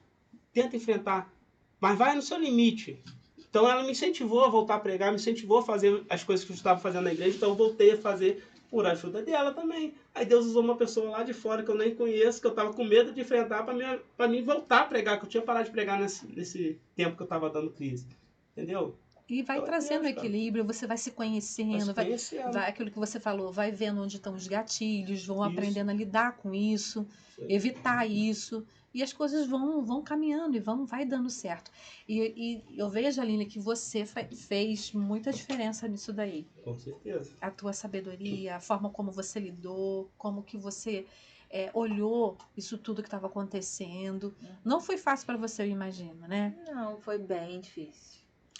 tenta enfrentar, mas vai no seu limite. Então ela me incentivou a voltar a pregar, me incentivou a fazer as coisas que eu estava fazendo na igreja, então eu voltei a fazer por ajuda dela também. Aí Deus usou uma pessoa lá de fora que eu nem conheço, que eu estava com medo de enfrentar para mim voltar a pregar, que eu tinha parado de pregar nesse tempo que eu estava dando crise. Entendeu?
E vai trazendo equilíbrio, você vai se conhecendo, vai aquilo que você falou, vai vendo onde estão os gatilhos, vão aprendendo a lidar com isso, evitar isso. E as coisas vão caminhando e vai dando certo. E eu vejo, Aline, que você fez muita diferença nisso daí.
Com certeza.
A tua sabedoria, a forma como você lidou, como que você olhou isso tudo que estava acontecendo. Não foi fácil para você, eu imagino, né?
Não, foi bem difícil.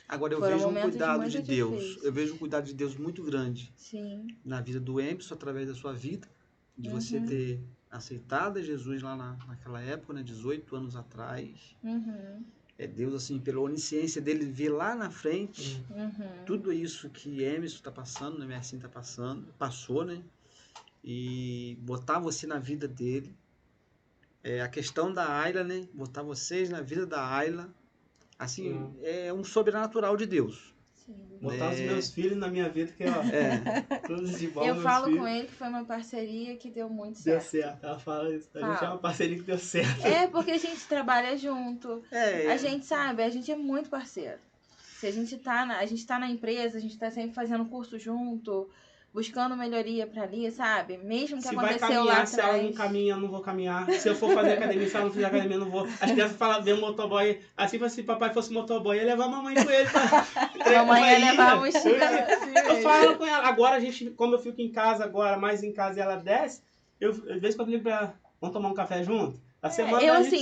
Agora eu vejo um cuidado de Deus. Eu vejo um cuidado de Deus muito grande.
Sim.
Na vida do Emerson, através da sua vida. De você ter aceitado Jesus lá naquela época, né? 18 anos atrás. É Deus, assim, pela onisciência dele, ver lá na frente tudo isso que Emerson está passando, né? Mercinho passou, né? E botar você na vida dele. A questão da Ayla, né? Botar vocês na vida da Ayla. Assim, é um sobrenatural de Deus.
Sim.
Botar os meus filhos na minha vida, que ó, todos de volta.
Eu falo com ele que foi uma parceria que deu muito certo.
Deu certo, ela fala isso. A gente é uma parceria que deu certo.
Porque a gente trabalha junto. A gente sabe, a gente é muito parceiro. Se a gente tá na empresa, a gente tá sempre fazendo curso junto, buscando melhoria pra ali, sabe? Mesmo que aconteceu lá atrás.
Se ela não caminha, eu não vou caminhar. Se eu for fazer academia, se ela não fizer academia, eu não vou. As crianças falam, vê o motoboy. Assim, se papai fosse motoboy, ia levar a mamãe com ele.
Mamãe ia levar a mochila.
Eu falo com ela. Agora, a gente, como eu fico em casa agora, mais em casa e ela desce, eu vejo que eu ligo pra ela, vamos tomar um café junto?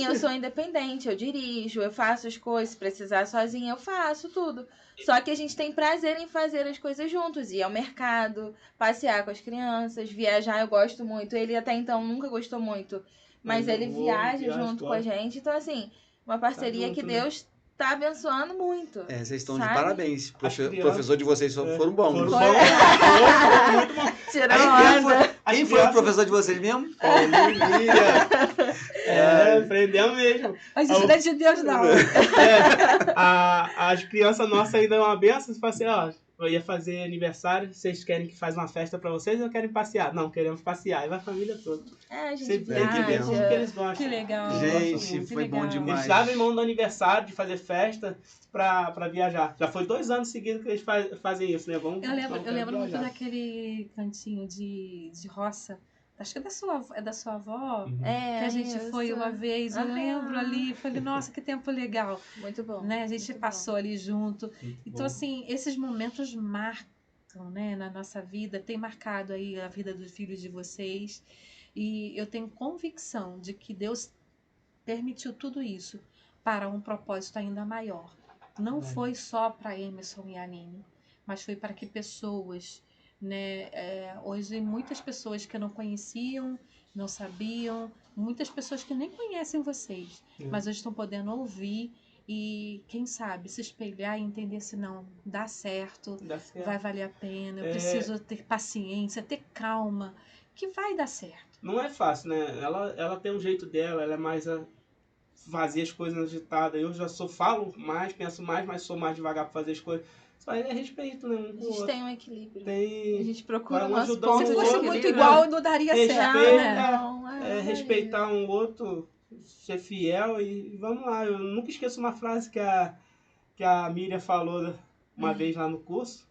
Eu sou independente, eu dirijo, eu faço as coisas, se precisar sozinha, eu faço tudo. Só que a gente tem prazer em fazer as coisas juntos, ir ao mercado, passear com as crianças, viajar, eu gosto muito. Ele até então nunca gostou muito, mas ele viaja junto com a gente. Então, assim, uma parceria que Deus tá abençoando muito.
Vocês estão
sabe?
de parabéns.
Crianças...
Professor de vocês foram bons.
Foram muito bons.
Tirou
Quem foi o professor de vocês mesmo?
Aprendeu mesmo.
Mas isso não é de Deus, não.
As crianças nossas aí dão uma benção e falam assim, ó, eu ia fazer aniversário, vocês querem que faça uma festa pra vocês ou querem passear? Não, queremos passear. E vai a família toda.
a gente
Você tem que ver como que eles gostam.
Que legal.
Gente, foi bom demais.
Eles abrem mão do aniversário, de fazer festa pra viajar. Já foi 2 anos seguidos que eles fazem isso, né?
Eu lembro muito daquele cantinho de roça. Acho que é da sua avó, que a gente foi uma vez, eu lembro ali, falei, nossa, que tempo legal.
Muito bom.
Né? A gente passou ali junto. Então, assim, esses momentos marcam, né, na nossa vida, tem marcado aí a vida dos filhos de vocês. E eu tenho convicção de que Deus permitiu tudo isso para um propósito ainda maior. Não foi só para Emerson e Aline, mas foi para que pessoas... Né? Hoje muitas pessoas que não conheciam, não sabiam, muitas pessoas que nem conhecem vocês, mas hoje estão podendo ouvir e quem sabe se espelhar e entender se não dá certo, vai valer a pena, eu preciso ter paciência, ter calma, que vai dar certo.
Não é fácil, né? Ela tem um jeito dela, ela é mais fazer as coisas agitadas. Eu já falo mais, penso mais, mas sou mais devagar para fazer as coisas. Só é respeito, né?
A gente tem um equilíbrio.
A
gente procura o nosso
ponto. Se fosse muito igual, não daria certo.
Respeitar um outro, ser fiel e vamos lá. Eu nunca esqueço uma frase que a Miriam falou uma vez lá no curso.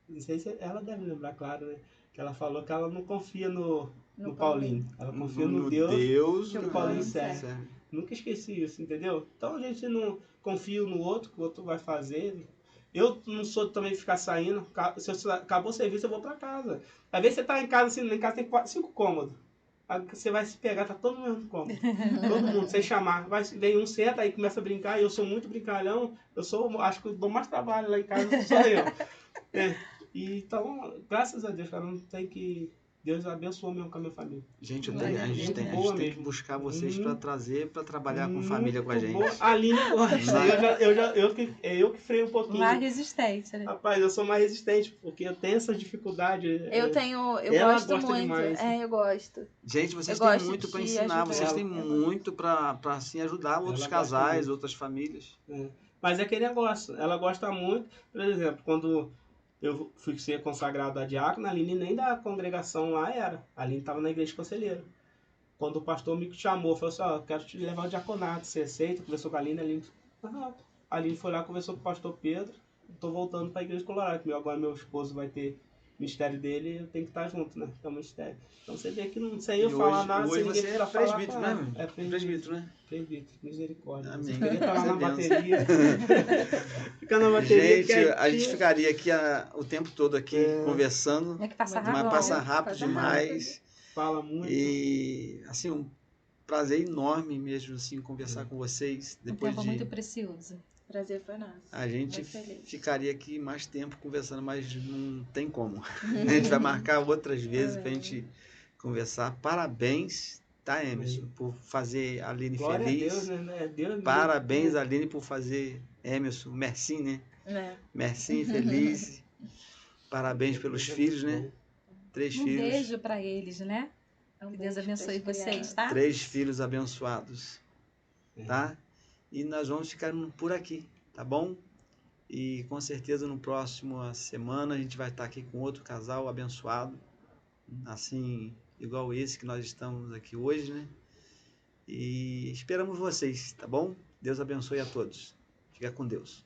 Não sei se ela deve lembrar, claro, né? Que ela falou que ela não confia no Paulinho. Ela confia no Deus que o Paulinho serve. Nunca esqueci isso, entendeu? Então a gente não confia no outro, que o outro vai fazer. Eu não sou também de ficar saindo. Se acabou o serviço, eu vou pra casa. Às vezes você tá em casa, assim, em casa tem 5 cômodos. Aí você vai se pegar, tá todo mundo no cômodo. Todo mundo, sem chamar. Vem um, senta, aí começa a brincar. E eu sou muito brincalhão. Acho que eu dou mais trabalho lá em casa, sou eu. Então, graças a Deus, cara, não tem que... Deus abençoou mesmo com a minha família.
Gente, a gente tem que buscar vocês para trazer, para trabalhar com família com a gente.
A Aline gosta. Eu que freio um pouquinho.
Mais resistente, né?
Rapaz, eu sou mais resistente, porque eu tenho essa dificuldade.
Eu gosto muito.
Demais.
Eu gosto.
Gente, vocês têm muito para ensinar, vocês têm muito para assim, ajudar outros casais, outras famílias.
Mas é aquele negócio, ela gosta muito. Por exemplo, quando eu fui ser consagrado a diácono, a Aline nem da congregação lá era. A Aline estava na igreja conselheira. Quando o pastor me chamou, falou assim, quero te levar ao diaconato, você aceita? Conversou com a Aline, a Aline foi lá, conversou com o pastor Pedro, estou voltando para a igreja colorada, que agora meu esposo vai ter ministério dele, eu tenho que estar junto, né? É um ministério. Então você vê que não sei eu falar nada,
hoje você é presbítero, né?
É presbítero,
né?
Presbítero, misericórdia.
Amém.
Você queria estar lá na bateria. Fica na bateria.
Gente, a gente ficaria aqui o tempo todo aqui conversando.
É que passa rápido.
Mas passa rápido demais.
Fala muito.
E, assim, um prazer enorme mesmo, assim, conversar com vocês. Depois
um tempo muito precioso.
Prazer foi nosso.
A gente ficaria aqui mais tempo conversando, mas não tem como. A gente vai marcar outras vezes pra gente conversar. Parabéns, tá, Emerson, por fazer a Aline
Glória
feliz.
A Deus, né? Deus
Parabéns, Aline, por fazer Emerson, Merci, né? Merci, feliz. Parabéns pelos filhos, né? 3 filhos.
Um beijo para eles, né? Que Deus abençoe vocês, tá?
3 filhos abençoados, tá? E nós vamos ficar por aqui, tá bom? E com certeza no próximo semana a gente vai estar aqui com outro casal abençoado, assim, igual esse que nós estamos aqui hoje, né? E esperamos vocês, tá bom? Deus abençoe a todos. Fica com Deus.